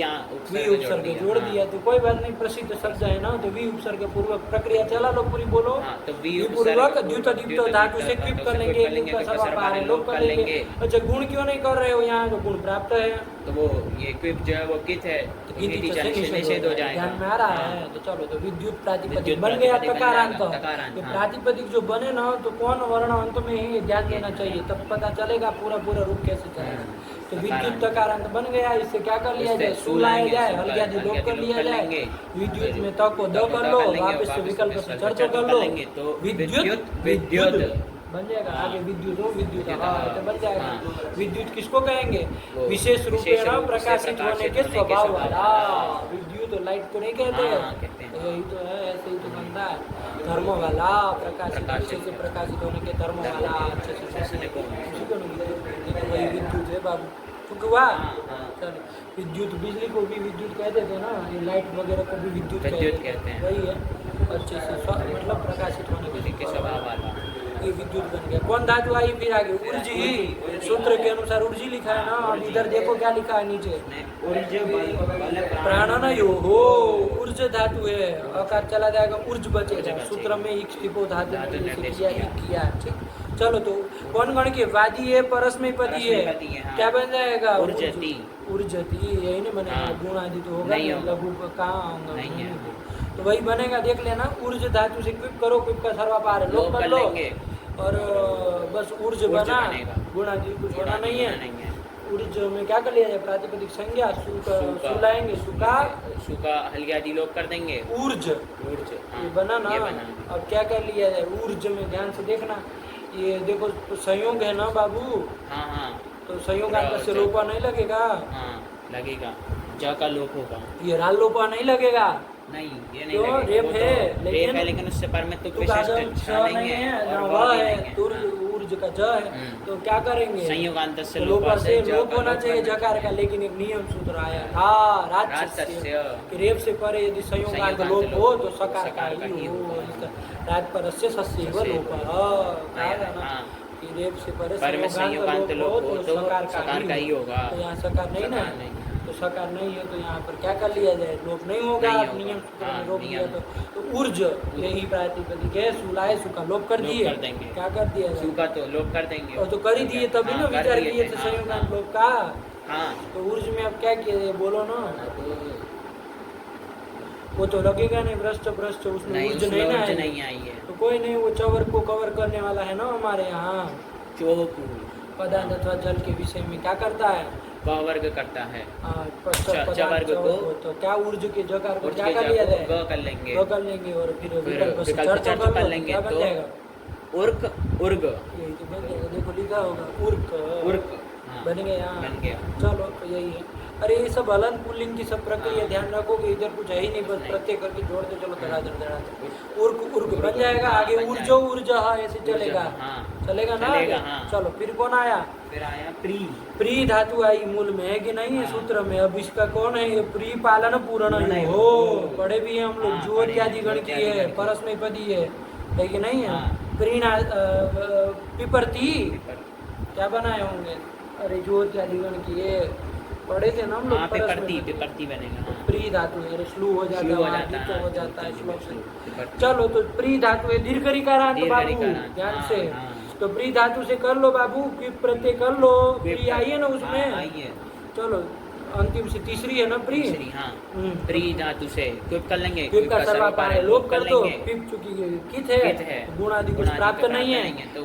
उपसर्ग जोड़ दिया। तो कोई बात नहीं, प्रसिद्ध शब्द है ना, तो वी उपसर्ग पूर्वक प्रक्रिया चला लो पूरी, बोलो। तो वी पूर्वक द्युत दीप्त धातु से क्विप कर लेंगे, लिंग का सर्वपार लोप कर लेंगे। अच्छा, गुण क्यों नहीं कर रहे हो यहाँ? जो गुण प्राप्त है तो वो ये क्विप जो है वो कित है, तो निषेध हो जाएगा। ध्यान में आ रहा है। तो चलो, तो विद्युत प्रातिपदिक बन गया तकारांत। तो प्रातिपदिक जो बने ना, तो कौन वर्ण अंत में ही ध्यान देना चाहिए, तब पता चलेगा पूरा रूप कैसे चलेगा। तो विद्युत तकारांत बन गया। इससे क्या कर लिया जाए? सु लाया जाए, हल्की आदि लोप कर लिया जाए। विद्युत में त को द कर लो, वापस से विकल्प से चर्च कर लो, तो विद्युत बन जाएगा। आगे विद्युत हो, विद्युत तो बन जाएगा। विद्युत किसको कहेंगे? विशेष रूप में प्रकाशित होने के स्वभाव वाला। विद्युत लाइट को नहीं कहते, यही तो है, ऐसे ही तो बनता है। धर्म वाला, प्रकाशित, अच्छे से प्रकाशित होने के धर्म वाला, अच्छे से वही विद्युत है बाबू। क्योंकि हुआ चल, विद्युत बिजली को भी विद्युत कहते थे ना, ये लाइट वगैरह को भी विद्युत कहते हैं। वही है, अच्छे से मतलब प्रकाशित होने के स्वभाव वाला, ये विद्युत बन गया। कौन धातु आई फिर आगे? ऊर्जी। सूत्र के अनुसार ऊर्जी लिखा है ना। अब इधर देखो क्या लिखा है नीचे, प्राणन यो हो, ऊर्ज धातु है, अकार चला जाएगा, ऊर्ज बचेगा। सूत्र में एक स्थिपो धातु किया। ठीक, चलो, तो कौन गण के? वादी है, परस्मैपदी है, क्या बन जाएगा? ऊर्जति। यही नहीं बनेगा, गुण आदि तो होगा नहीं, लघु कहाँ आऊंगा, तो वही बनेगा। देख लेना, ऊर्ज धातु से क्विप करो, क्विप का सर्वापार लोप कर लो, और बस ऊर्ज बना, गुण आदि कुछ बना नहीं है। ऊर्ज में क्या कर लिया जाए? प्रातिपदिक संज्ञा सु लाएंगे, सुका हल्की आदि लोप कर देंगे, ऊर्ज ये बना ना। अब क्या कर लिया जाए? ऊर्ज में ध्यान से देखना, ये देखो तो संयोग है ना बाबू। हाँ, तो संयोग अंत से लोपा नहीं लगेगा? लगेगा, ज का लोप होगा। ये राल लोपा नहीं लगेगा? नहीं, ये नहीं लगेगा। रेप है, लेकिन उससे पर में तो विशिष्ट नहीं है, वह है ऊर्ज का ज है। तो क्या करेंगे? संयोगांत से लोपा से लोप होना चाहिए जकार का, लेकिन एक नियम सूत्र आया था राजस्य कि रेप से परे यदि संयोगांत लोप हो तो सकार का ही हो। राज पर से सस्य व लोप रेप से परे संयोगांत लोप हो तो सकार का ही होगा। तो यहाँ सकार नहीं ना, तो सकार नहीं है, तो यहाँ पर क्या कर लिया जाए? लोप नहीं होगा। नियम सूत्र में रोक दिया तो ऊर्ज यही प्रातिपदिक है। सुलाए, सुका लोप कर दिए, क्या कर दिया? सुका तो लोप कर देंगे, और तो कर ही दिए, तभी ना विचार किए थे संयोगांत लोप का। तो ऊर्ज में अब क्या किया? बोलो ना, वो तो लगेगा नहीं, भ्रष्ट उसमें ऊर्ज नहीं आई है। तो कोई नहीं, वो चवर को कवर करने वाला है ना हमारे यहाँ। पदार्थ अथवा जल के विषय में क्या करता है? वर्ग करता है। वर्ग को तो क्या ऊर्ज के जकार को क्या कर लिया जाए? कर लेंगे, और फिर विकल्प से चर्चा कर लेंगे, क्या बन जाएगा? उर्क, उर्ग, यही तो बन जाएगा। देखो लिखा होगा उर्क बन गया। चलो, तो यही है। अरे ये सब हलन पुल्लिंग की सब प्रक्रिया ध्यान रखोगे, इधर कुछ है ही नहीं, बस प्रत्यय करके जोड़ते चलो धड़ाधड़ उर्क उर्क बन जाएगा। आगे ऊर्जो ऊर्जा ऐसे चलेगा, चलेगा ना आगे। चलो फिर कौन आया? फिर आया प्री। प्री धातु आई मूल में, है कि नहीं है सूत्र में? अब इसका कौन है? ये प्री पालन पूर्ण हो, पढ़े भी है हम लोग। जो इत्यादि गण की है, परस्मैपदी है कि नहीं है? प्रीणा पिपरती क्या बनाए होंगे? अरे जो इत्यादि गण की है, पढ़े थे ना हम लोग। पिपरती बनेगा। प्री धातु है, स्लू हो जाता है, हो जाता है श्लोक से। चलो तो प्री धातु है दीर्घ ऋकारांत बाबू, ध्यान से। तो प्री धातु से कर लो बाबू, क्विप प्रत्यय कर लो, प्री आई है ना उसमें। चलो अंतिम से तीसरी है ना प्री। प्री धातु से क्विप कर लेंगे, क्विप का सर्वपारे लोप कर दो। क्विप चूंकि कित है, गुण आदि कुछ प्राप्त नहीं है, तो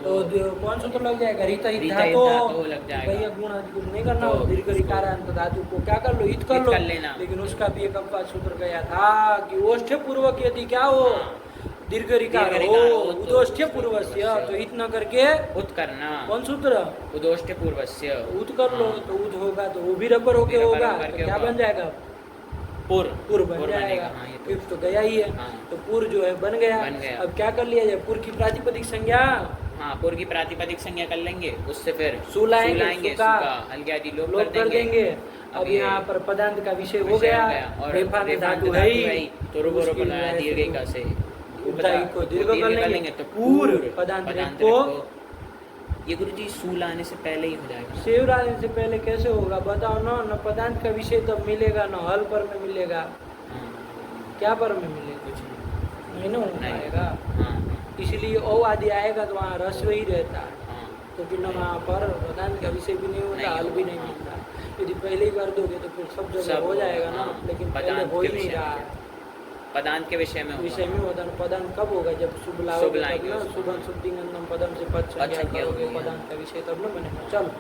कौन सूत्र लग जाएगा? रीता ही धातु लग जाएगा। भैया गुण आदि कुछ नहीं करना हो, दीर्घ ऋकारांत धातु को क्या कर लो? हित कर लो। लेकिन उसका भी एक अपवाद सूत्र गया था कि ओष्ठ पूर्वक यदि क्या हो, दीर्घ ऋकार हो, उदोष्ठ्य पूर्वस्य, तो इत न करके उत करना। कौन सूत्र? उदोष्ठ्य पूर्वस्य। उत कर लो तो उत होगा, तो वो भी रबर होके होगा, तो क्या बन जाएगा? पुर बन जाएगा। तो गया ही है, तो पुर जो है बन गया। अब क्या कर लिया जाए? पुर की प्रातिपदिक संज्ञा, पुर की प्रातिपदिक संज्ञा कर लेंगे, उससे फिर सुलाएंगे, हल्के आदि लोप कर देंगे। अब यहाँ पर पदांत का विषय हो गया, और रेफा धातु है ही, तो दीर्घिका से को दीर्घ कर लेंगे, तो पूर्व पदांत को। ये गुरुजी सूल आने से पहले ही हो जाएगा। शेवर आने से पहले कैसे होगा बताओ ना? न पदांत का विषय तब मिलेगा, न हल पर में मिलेगा। क्या पर में मिलेगा? कुछ नहीं ना हो पाएगा। इसलिए ओ आदि आएगा तो वहाँ रस्व ही रहता है, तो फिर न वहाँ पर पदांत का विषय भी नहीं होता, हल भी नहीं मिलता। यदि पहले ही कर दोगे तो फिर सब जगह हो जाएगा ना, लेकिन पहले हो ही नहीं रहा है। पदांत के विषय में होता है। पदांत कब होगा? जब शुभ लाओगे तब ना, शुभम शुद्धिंगम पदम से पद संज्ञा करोगे, पदांत का विषय तब ना बनेगा। चलो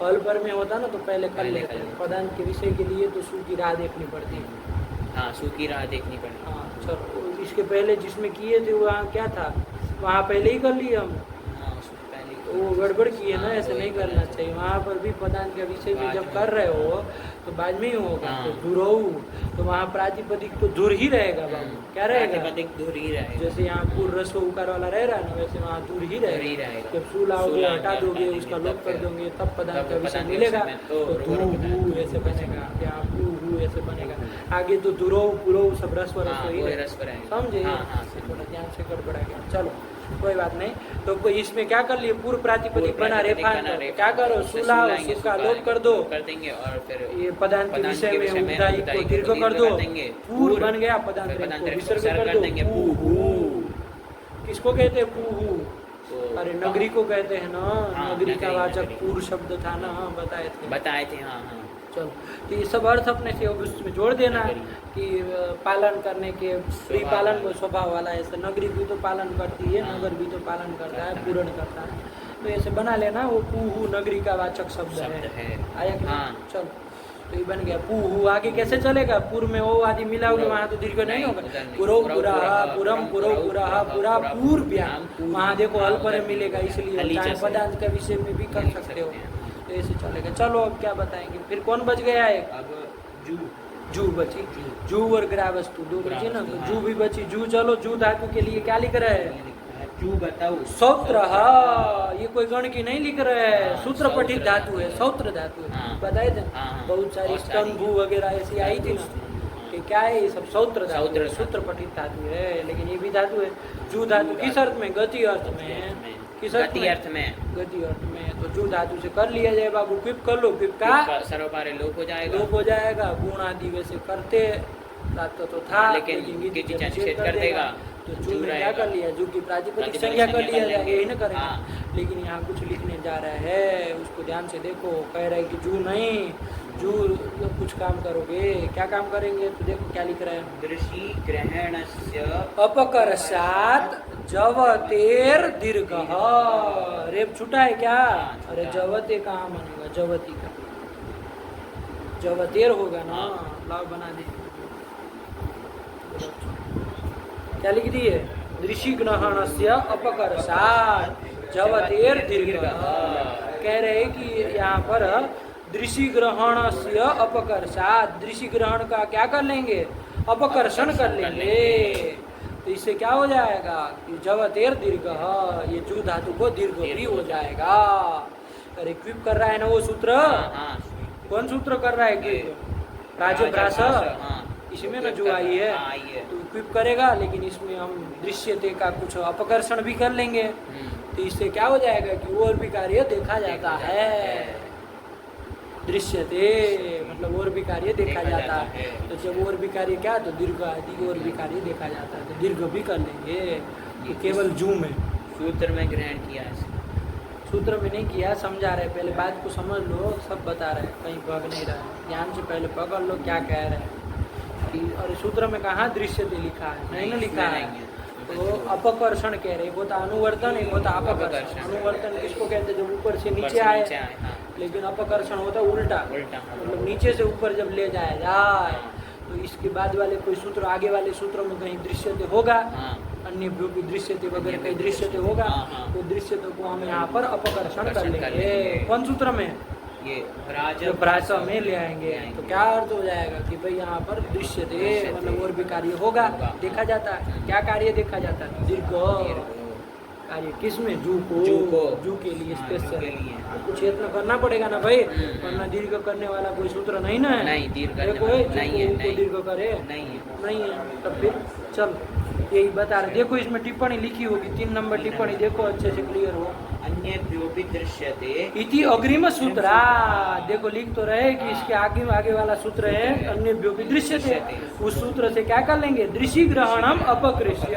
हल पर में होता ना, तो पहले कर लेते हैं। पदांत के विषय के लिए तो सू की राह देखनी पड़ती है। सू की राह देखनी पड़ती है। चलो इसके पहले जिसमें किए थे वहाँ क्या था? वहाँ पहले ही कर लिए हम, वो गड़बड़ की है ना, ऐसे नहीं करना चाहिए। वहाँ पर भी पदांत के विषय में जब कर रहे हो तो बाद में ही होगा। तो दुरऊ, तो वहाँ प्रातिपदिक तो दूर ही रहेगा बाबू। क्या रहेगा? प्रातिपदिक दूर ही रहेगा। जैसे यहाँ पूर्व रस्व उकार वाला रह रहा है ना, वैसे वहाँ दूर ही रहेगा। जब सू लाओगे, हटा दोगे, उसका लोप कर दोगे, तब पदांत का विषय मिलेगा। तो धू हू ऐसे बनेगा, या पू हू ऐसे बनेगा। आगे तो दुरऊ पुरऊ सब रस्व ही समझे, थोड़ा ध्यान से गड़बड़ा गया। चलो कोई बात नहीं। तो कोई इसमें क्या कर लिए? पूर्व प्रातिपदिक बना रेफान, क्या करो? सुलाओ, सुका लोप कर दो, कर देंगे, और फिर ये पदांत के विषय में उदाई को दीर्घ कर दो, पूर्व बन गया, पदांत को विसर्ग कर देंगे। पूहू किसको कहते हैं? पूहू। अरे नगरी को कहते हैं ना, नगरी का वाचक पूर्व शब्द था ना, बताए थे। चलो तो ये सब अर्थ अपने से उसमें जोड़ देना कि पालन करने के, फ्री पालन को स्वभाव वाला। ऐसे नगरी भी तो पालन करती है, नगर भी तो पालन करता है, पूर्ण करता है, तो ऐसे बना लेना। वो पूहू नगरी का वाचक शब्द है। आया कि चलो तो ये बन गया पूहू। आगे कैसे चलेगा? पूर्व में ओ आदि मिलाओगे, वहाँ तो दीर्घ नहीं होगा। पुरो पुरा पुरम पुरो पुरा पुरा पूर्व्याम, वहाँ देखो हल पर मिलेगा, इसलिए चाहे पदार्थ के विषय में भी कर सकते हो, तो ऐसे चलेगा। चलो अब क्या बताएंगे? फिर कौन बच गया? एक जू बची। जू और ग्रा वस्तु दो बची ना, तो जू भी बची। जू चलो, जू धातु के लिए क्या लिख रहा है? जू बताओ। सौत्र, ये कोई गण की नहीं लिख रहा है, सूत्र पठित धातु है, सौत्र धातु है। बताए थे बहुत सारी स्तंभु वगैरह ऐसी आई थी ना, कि क्या है ये सब सौत्र धातु, सूत्र पठित धातु है। लेकिन ये भी धातु है। जू धातु किस अर्थ में? गति अर्थ में। किस अर्थ में? गति अर्थ में। तो जू धातु से कर लिया जाए बाबू। क्विप कर लो, क्विप का सर्वपारे लोप हो जाएगा। लोप हो जाएगा। गुण आदि वैसे करते तो था, लेकिन कर देगा। तो जू में क्या कर लिया? जू की प्रातिपदिक संज्ञा कर लिया जाएगा, यही ना करेंगे। लेकिन यहाँ कुछ लिखने जा रहा है, उसको ध्यान से देखो। कह रहा है कि जू नहीं, जू कुछ काम करोगे। क्या काम करेंगे? तो देखो क्या लिख रहा है। दृष्टि ग्रहणस्य अपकर्षात् जवतेर दीर्घ। रेप छूटा है क्या? अरे जवते कहाँ बनेगा? जवती का जवतेर होगा ना। लाभ बना दे। क्या लिख दिए? दृष्टि ग्रहणस्य अपकर्षात् जवतेर दीर्घ। कह रहे कि यहाँ पर दृषि ग्रहण से अपकर्षात, दृषि ग्रहण का क्या कर लेंगे, अपकर्षण कर लेंगे। तो इससे क्या हो जाएगा कि जवतेर दीर्घ, ये जू धातु को दीर्घ भी हो जाएगा। अरे क्विप कर रहा है ना वो सूत्र, कौन सूत्र कर रहा है क्विप, राजभ्रास, इसमें ना जो आई है तो क्विप करेगा, लेकिन इसमें हम दृश्यते का कुछ अपकर्षण भी कर लेंगे। तो इससे क्या हो जाएगा कि और भी कार्य देखा जाता है, दृश्यते मतलब और भी कार्य देखा जाता है। तो जब और भी कार्य क्या, तो दीर्घ आदि और भी कार्य देखा जाता है, तो दीर्घ भी कर लेंगे। तो केवल जू में सूत्र में ग्रहण किया है, सूत्र में नहीं किया, समझा रहे, पहले बात को समझ लो, सब बता रहे, कहीं भग नहीं रहा है, ध्यान से पहले पकड़ लो क्या कह रहे हैं। और सूत्र में कहाँ दृश्यते लिखा है, नहीं ना लिखा है, तो अपकर्षण कह रहे, एक होता अनुवर्तन, एक होता अपकर्षण। अनुवर्तन किसको कहते हैं, जब ऊपर से नीचे आए, लेकिन अपकर्षण होता है उल्टा, मतलब नीचे से ऊपर जब ले जाया जाए। तो इसके बाद वाले कोई सूत्र, आगे वाले सूत्रों में कहीं दृश्यते होगा, अन्य भी दृश्यते वगैरह कहीं दृश्यते होगा, तो दृश्यते को हम यहाँ पर अपकर्षण कर लेंगे। कौन सूत्र में, ये भ्रास में ले आएंगे। तो क्या अर्थ हो जाएगा कि भाई यहाँ पर दृश्यते मतलब और भी कार्य होगा, देखा जाता है। क्या कार्य देखा जाता है, दीर्घ कार्य, किसमें, जू को, जू के लिए स्पेशल कुछ यत्न करना पड़ेगा ना भाई, वरना दीर्घ करने वाला कोई सूत्र नहीं ना है, नहीं दीर्घ कोई दीर्घ करे नहीं है। तब फिर चल यही बता रहे, देखो इसमें टिप्पणी लिखी होगी, 3 नंबर टिप्पणी देखो, अच्छे से क्लियर हो। अन्येभ्योऽपि दृश्यते इति अग्रिम सूत्रा, देखो लिख तो रहे कि इसके आगे वाला सूत्र है अन्येभ्योऽपि दृश्यते, उस सूत्र से क्या कर लेंगे, दृश्य ग्रहणम अपकृष्य,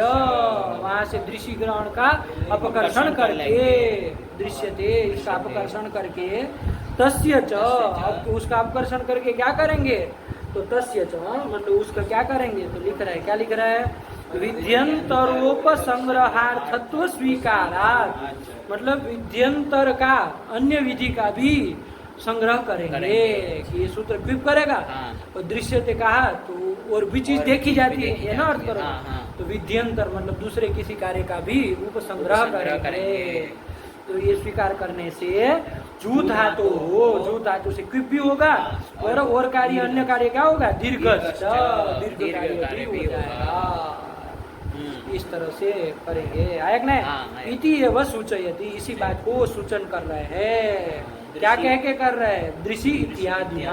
वहां से दृश्य ग्रहण का अपकर्षण करके, दृश्यते इसका अपकर्षण करके, तस्य च, अब उसका अपकर्षण करके क्या करेंगे, तो तस्य च मतलब उसका क्या करेंगे, तो लिख रहा है, क्या लिख रहा है, विध्यंतरोपसंग्रहार्थत्व स्वीकारात्, मतलब विध्यंतर का अन्य विधि का भी संग्रह करेंगे कि ये सूत्र क्विप करेगा। और दृश्यते कहा तो और भी चीज देखी जाती है, ये ना अर्थ करो। तो विध्यंतर मतलब दूसरे किसी कार्य का भी उपसंग्रह करेंगे। तो ये स्वीकार करने से जू धातु से क्विप भी होगा, और कार्य अन्य कार्य क्या होगा, दीर्घ कार्य भी हो जाएगा। इस तरह से करेंगे, आया कि नहीं। इति एव सूचयति, इसी बात को सूचन कर रहे हैं। क्या कह के कर रहे हैं, दृषि इत्यादि।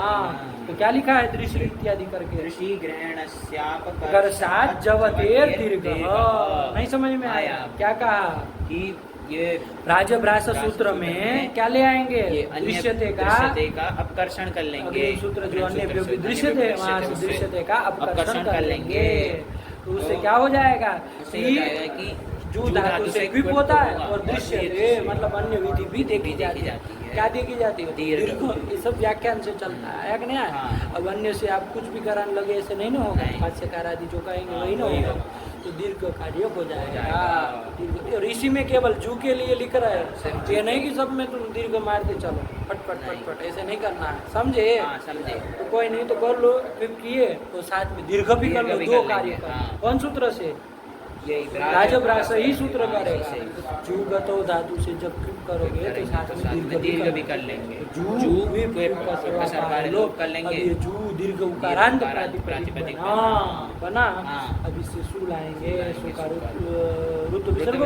तो क्या लिखा है, दृषि इत्यादि करके, दृषि ग्रहणस्यापकर्षात् जवतेर दीर्घ। नहीं समझ में आया, क्या कहा कि ये राजभ्रास सूत्र में क्या ले आएंगे, दृश्यते का अपकर्षण कर लेंगे, सूत्र जो अन्य दृश्यते, वहाँ से दृश्यते का अपकर्षण कर लेंगे। तो उससे क्या हो जाएगा कि जू धातु से क्विप होता है, और दृश्यते मतलब अन्य विधि भी देखी जाती है। क्या देखी जाती है, दीर्घ। ये सब व्याख्यान से चलता है कि नहीं। अब अन्य से आप कुछ भी कराने लगे ऐसे नहीं ना होगा, भाष्यकार आदि जो कहेंगे वही ना होगा, तो दीर्घ कार्य हो जाएगा। और इसी में केवल जू के लिए लिख रहा है, ये नहीं कि सब में तुम दीर्घ मारते चलो फटफट, ऐसे नहीं करना है, समझे। तो कोई नहीं तो कर लो, फिर किए तो साथ में दीर्घ भी कर लो, 2 कार्य कर। कौन सूत्र से, राजभ्रास ही सूत्र करेगा। जूगतो धातु से जब क्लिप करोगे तो साथ में दीर्घ भी कर लेंगे, जू भी लोप कर लेंगे। अब ये जू दीर्घ उकारांत प्रातिपदिक बना, अब इससे सु लाएंगे, सु का ऋतु विसर्ग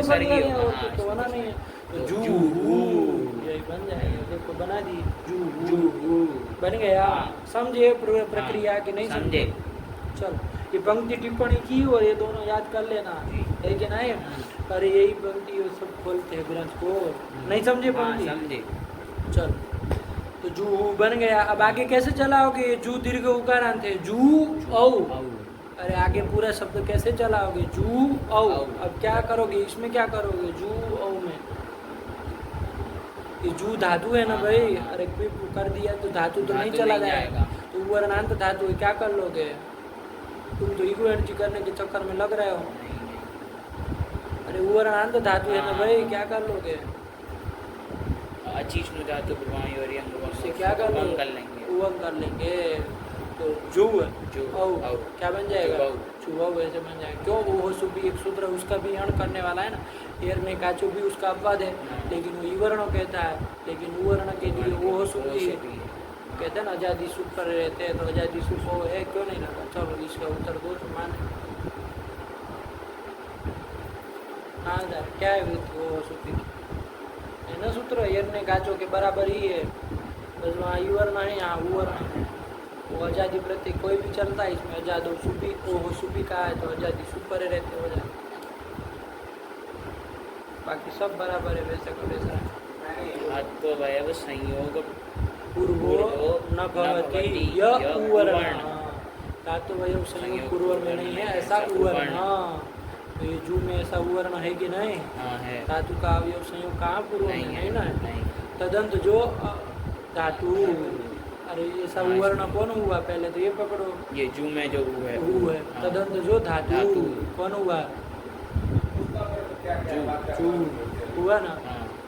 तो बना नहीं है, तो जू यही बन जाएगा। देखो बना दी, जू बन गया। समझे प्रक्रिया की नहीं समझे, चल ये पंक्ति टिप्पणी की और ये दोनों याद कर लेना है कि नहीं। अरे यही पंक्ति सब खोलते हैं ग्रंथ को, नहीं समझे पंक्ति, समझे। चल तो जू बन गया। अब आगे कैसे चलाओगे, जू दीर्घ उकारांत है, जू औ। अरे आगे पूरा शब्द कैसे चलाओगे, जू औ। अब क्या करोगे, इसमें क्या करोगे, जू औ में ये जू धातु है ना भाई। अरे कर दिया तो धातु तो नहीं चला जाएगा, तो वर्णांत धातु है, क्या कर लोगे तुम, तो इक्विवेलेंसी करने के चक्कर में लग रहे हो। अरे वर्णांत धातु है ना भाई, क्या कर लोगे, धातु से क्या कर लेंगे, उवंग कर लेंगे। तो जू क्या बन जाएगा, चुव ऐसे बन जाएगा। क्यों, वो भी एक सूत्र उसका भी हरण करने वाला है ना, एर में काचो भी उसका अपवाद है, लेकिन वो इवर्ण कहता है, लेकिन उवर्ण के लिए वो सुपी कहते हैं ना आज़ादी सुख पर रहते हैं, तो आज़ादी सुख वो है क्यों नहीं लगा। चलो इसका उत्तर दो तो माने। हाँ यार क्या है वो सूत्र है ना, सूत्र यज्ञ गाचो के बराबर ही है, बस वहाँ युवर्ण है यहाँ उवर्ण है। वो आज़ादी प्रति कोई भी चलता है, इसमें आज़ाद सूफी वो सूफी का है तो आज़ादी सुख पर रहते हो जाए, बाकी सब बराबर है वैसा का वैसा। तो वयव संयोग पूर्वो न भवति यह उवर्ण, धातु वयव संयोग पूर्व में नहीं है ऐसा उवर्ण। तो ये जू में ऐसा उवर्ण है कि नहीं? हाँ है। धातु का अवयव संयोग कहाँ पूर्व में है ना? नहीं। तदंत जो धातु, अरे ऐसा उवर्ण कौन हुआ पहले तो ये पकड़ो, ये जू में जो ऊ है ऊ है। तदंत जो धातु कौन हुआ? जू हुआ ना।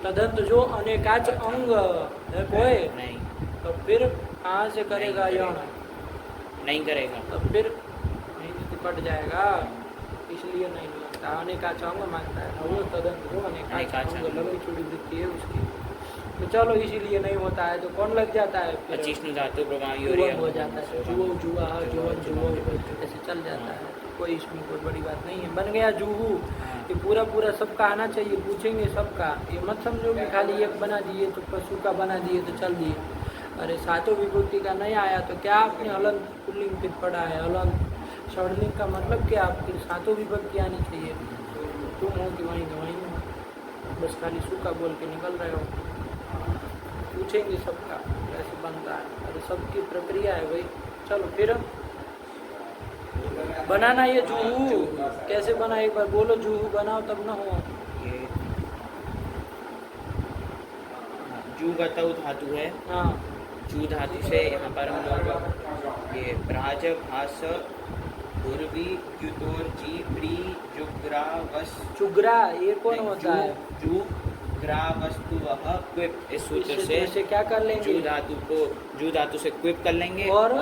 तदंत जो अनेकाच अंग है कोई नहीं, तो फिर कहाँ से करेगा यौन? नहीं करेगा, तो फिर नहीं तो कट जाएगा, इसलिए नहीं लगता। अनेकाच अंग मांगता है ना वो, तदंत जो अनेकाच अंग लंबी चौड़ी वृत्ति है उसकी, तो चलो इसीलिए नहीं होता है। तो कौन लग जाता है फिर? धातु प्रभावी हो जाता है, जुओ जुआ जुवन जुओ ऐसे चल जाता है। कोई इसमें कोई बड़ी बात नहीं है। बन गया जूहू, ये पूरा पूरा सबका आना चाहिए, पूछेंगे सबका। ये मत समझो कि खाली एक बना दिए तो पशु का बना दिए तो चल दिए। अरे सातों विभूति का नहीं आया तो क्या आपने हलंत पुल्लिंग फिर पढ़ा है? हलंत षडलिंग का मतलब क्या? फिर सातों विभक्ति आनी चाहिए। तुम हो कि वहीं वहीं हो, बस खाली सू का बोल के निकल रहे हो। पूछेंगे सबका कैसे बनता है, अरे सबकी प्रक्रिया है भाई। चलो फिर बनाना ये जूहू कैसे बना, एक बार बोलो। जूहू बनाओ तब ना हो। ये जू गतौ धातु है। हाँ, जू धातु से यहाँ पर हम लोग ये ब्राज भाष पूर्वी युतोर्जी प्री जुग्रा वस चुगरा ये कौन होता है? जू ग्रा वस्तु वह क्विप, इस सूत्र से क्या कर लेंगे? जू धातु से क्विप कर लेंगे और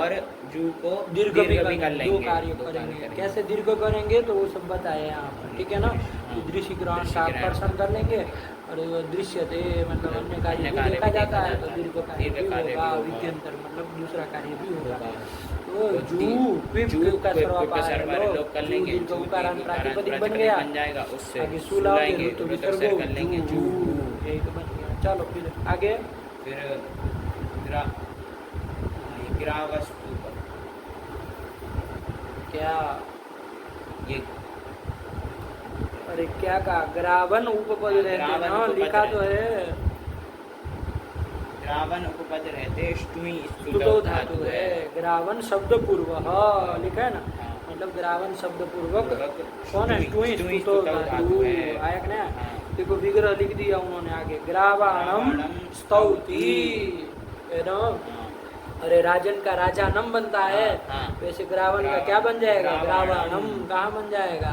जू को दीर्घ भी कर लेंगे। दो दो कार्य करेंगे। कैसे दीर्घ करेंगे तो वो सब बताए यहाँ पर, ठीक है ना? दृश्य ग्रहण का आकर्षण कर लेंगे और दृश्य थे मतलब अन्य कार्य भी देखा जाता है तो दीर्घ कार्य भी होगा, विद्यंतर मतलब दूसरा कार्य भी होगा। तो जू क्विप का सर्वलोप कर लेंगे, दीर्घ उकारांत प्रातिपदिक बन गया, बन जाएगा। उससे आगे सुलाएंगे तो विसर्ग कर लेंगे जू, यही तो बन गया। चलो फिर आगे, फिर ग्रा वस्तु क्या ये, अरे क्या कहा? ग्रावन उपपद रहते हैं ना, लिखा तो है। ग्रावन उपपद रहते, ष्टुई स्तुतो धातु है। ग्रावन शब्द पूर्व लिखा है ना, मतलब ग्रावन शब्द पूर्वक कौन है? ष्टुई स्तुतो धातु आया ना। देखो विग्रह लिख दिया उन्होंने आगे, ग्रावाणम स्तौति है ना। अरे राजन का राजा नम बनता है, वैसे ग्रावन का क्या बन जाएगा? ग्रावाणम कहाँ बन जाएगा?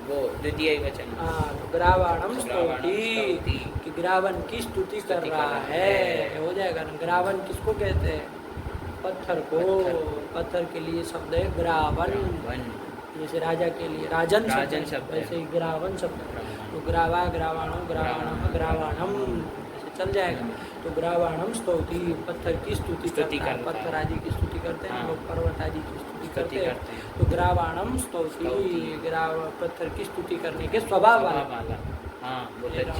वो द्वितीय वचन। हाँ, तो ग्रावाणम स्तौति कि ग्रावन की स्तुति कर रहा है, हो जाएगा ना। ग्रावन किसको कहते हैं? पत्थर को। पत्थर के लिए शब्द है ग्रावन, जैसे राजा के लिए राजन शब्द, वैसे ही ग्रावन शब्द। तो ग्रावा ग्रावाणम ग्रावाणम ग्रावाणम ऐसे चल जाएगा। तो ग्रावाणम स्तौति, पत्थर की स्तुति करता है। पत्थर आदि की स्तुति करते हैं लोग, पर्वत आदि की स्तुति करते हैं। तो ग्रावाणम स्तौति, ग्राव पत्थर की स्तुति करने के स्वभाव वाला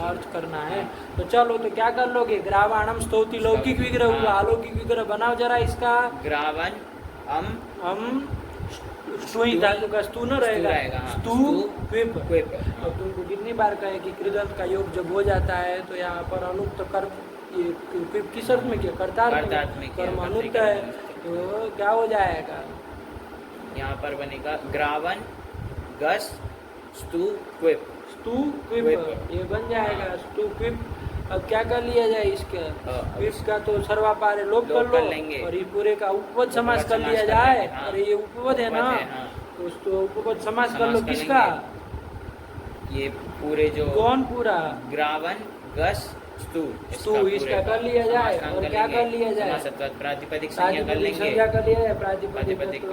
अर्थ करना है। तो चलो तो क्या कर लोगे? ग्रावाणम स्तौति लौकिक विग्रह हुआ, अलौकिक विग्रह बनाओ जरा इसका। ग्रावन हम स्तुई धातु का स्तु न रहेगा, स्तु क्विप। और तुमको कितनी बार कहे कि कृदंत का योग जब हो जाता है तो यहाँ पर अनुक्त कर्म, ये क्विप किस अर्थ में किया? कर्तार्थ में कर्म अनुक्त है, तो क्या हो जाएगा? यहाँ पर बनेगा ग्रावन गस स्तु क्विप, स्तु क्विप ये बन जाएगा, स्तु क्विप। अब क्या कर लिया जाए इसके? इसका तो सर्वापार लोप कर लेंगे और ये पूरे का उपपद समास कर लिया जाए। अरे ये उपपद है ना, तो उपपद समास कर लो। किसका? ये पूरे जो कौन पूरा? ग्रावन गस स्तु इसका कर लिया जाए। और क्या कर लिया जाए? प्रातिपदिक संज्ञा कर लेंगे, कर लिया जाए। प्रातिपदिक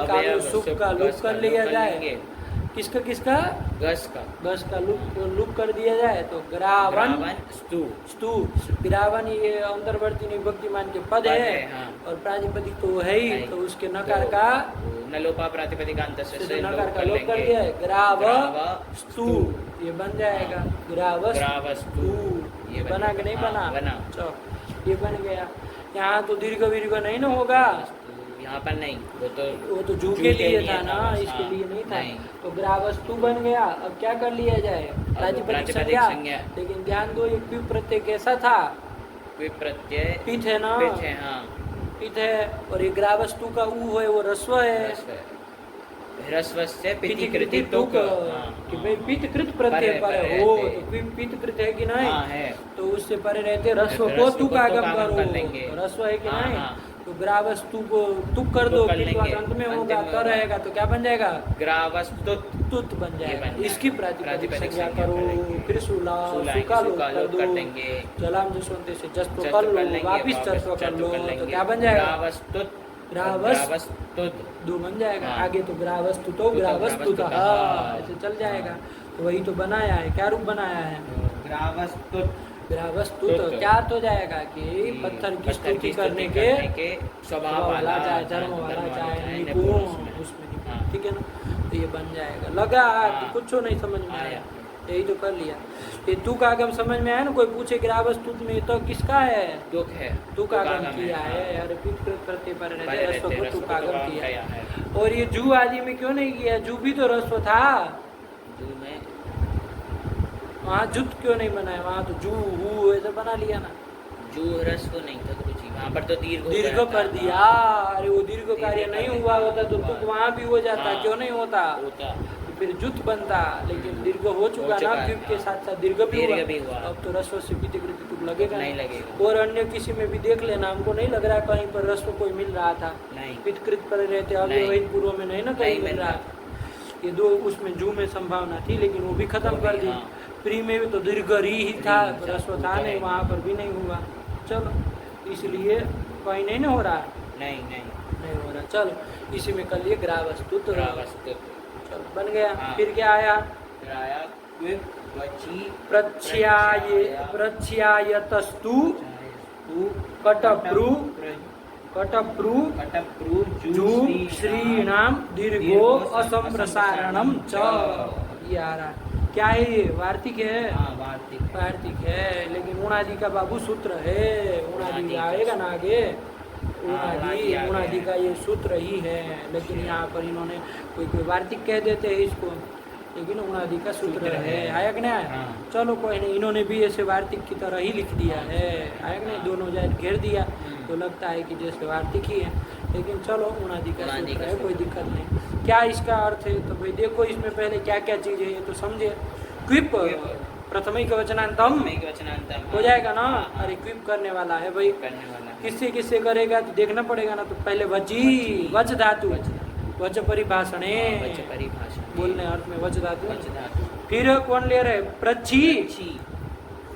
का सुख का लोप कर लिया जाए। किसका किसका गस का लुक कर दिया जाए तो ग्रावन स्तु स्तु ग्रावन ये अंतर्वर्ती विभक्तिमान के पद है हाँ। और प्रातिपदिक तो है ही तो उसके नकार का नलोपा प्रातिपदिकांत से नकार का लोप कर दिया है ग्राव स्तु ये बन जाएगा ग्रावस्तु ये बना के नहीं बना चलो ये बन गया। यहाँ तो दीर्घ वीर्घ नहीं ना होगा, यहाँ पर नहीं, वो तो जू के लिए था ना, इसके लिए नहीं था। तो ग्रावस्तु बन गया। अब क्या कर लिया जाए, प्रातिपदिक संज्ञा। लेकिन ध्यान दो ये क्विप प्रत्यय कैसा था, क्विप प्रत्यय पित है ना, पित है और ये ग्रावस्तु का ऊ है वो रस्व है, ह्रस्व से पितिकृति तुक कि भाई पितकृत प्रत्यय पर हो तो पितकृत है कि नहीं है, तो उससे परे रहते रस्व को तुक आगम करो, रस्व है कि नहीं, तो ग्रावस्तु को तुक कर दो, अंत में होगा तो रहेगा तो क्या बन जाएगा ग्रावस्तुत तुत बन जाएगा। इसकी प्रातिपदिक संज्ञा करो, फिर सुला सुका लो कर देंगे, जलाम जसवंते से जस तो कर लो, वापिस जस कर लो तो क्या बन जाएगा ग्रावस्तुत दो बन जाएगा। आगे तो ग्रावस्तु तो ग्रावस्तु ऐसे चल जाएगा। तो वही तो बनाया है, क्या रूप बनाया है ग्रावस्तुत। क्या तो जाएगा कि पत्थर की स्तुति करने के स्वभाव वाला चाहे धर्म वाला चाहे निपुण उसमें, ठीक है ना, तो ये बन जाएगा। लगा कि कुछ नहीं समझ में आया, यही तो कर लिया। ये तुक आगम समझ में आया ना, कोई पूछे ग्रावस्तुत में तो किसका है, तुक है, तुक आगम किया है, अरे प्रत्यय पर रहते तुक आगम किया है। और ये जू आदि में क्यों नहीं किया, जू भी तो रस्व था, जू में वहाँ जुत क्यों नहीं बनाया, वहाँ तो जू हु ऐसा बना लिया ना, जू रस्व नहीं था गुरुजी, वहाँ पर तो दीर्घ कर दिया। अरे वो दीर्घ कार्य नहीं हुआ होता तो तुक वहाँ भी हो जाता, क्यों नहीं होता, फिर जुत बनता, लेकिन दीर्घ हो चुका ना, क्योंकि के साथ साथ दीर्घ भी हुआ। अब तो रस्व से पितकृति तुक लगेगा नहीं लगेगा। और अन्य किसी में भी देख लेना, हमको नहीं लग रहा कहीं पर रस्व कोई मिल रहा था, पितकृत पर रहते अव्यवहित पूर्व में नहीं ना कहीं मिल रहा था। ये दो उसमें जू में संभावना थी, लेकिन वो भी खत्म कर दी। प्री में भी तो दीर्घ री ही था, रस्व था नहीं, वहाँ पर भी नहीं हुआ। चलो इसलिए कहीं नहीं हो रहा, नहीं हो रहा। चलो इसी में कर लिए ग्रावस्तुत, चलो बन गया। फिर क्या आया, प्रच्छायतस्तु कटप्रू जू श्रीणाम दीर्घो असंप्रसारणम च। ये आ रहा क्या है, ये वार्तिक है, वार्तिक है, लेकिन उणादि का बाबू सूत्र है, उणादि आएगा ना आगे, उणादि का ये सूत्र ही है। लेकिन यहाँ पर इन्होंने कोई वार्तिक कह देते हैं इसको, लेकिन उणादि का सूत्र है, आया कि नहीं। चलो कोई नहीं, इन्होंने भी ऐसे वार्तिक की तरह ही लिख दिया है, आया कि नहीं, दोनों जाए घेर दिया तो लगता है कि जैसे वार्तिक ही है, लेकिन चलो उणादि का सूत्र है, कोई दिक्कत नहीं। क्या इसका अर्थ है, तो भाई देखो इसमें पहले क्या क्या चीज़ है ये तो समझे। क्विप प्रथमिक वचनांतम हो जाएगा ना, अरे क्विप करने वाला है भाई, किससे किससे करेगा तो देखना पड़ेगा ना। तो पहले वजी वच धातु, वच परिभाषणे, बोलने अर्थ में वच धातु। फिर कौन ले रहे, प्रच्छी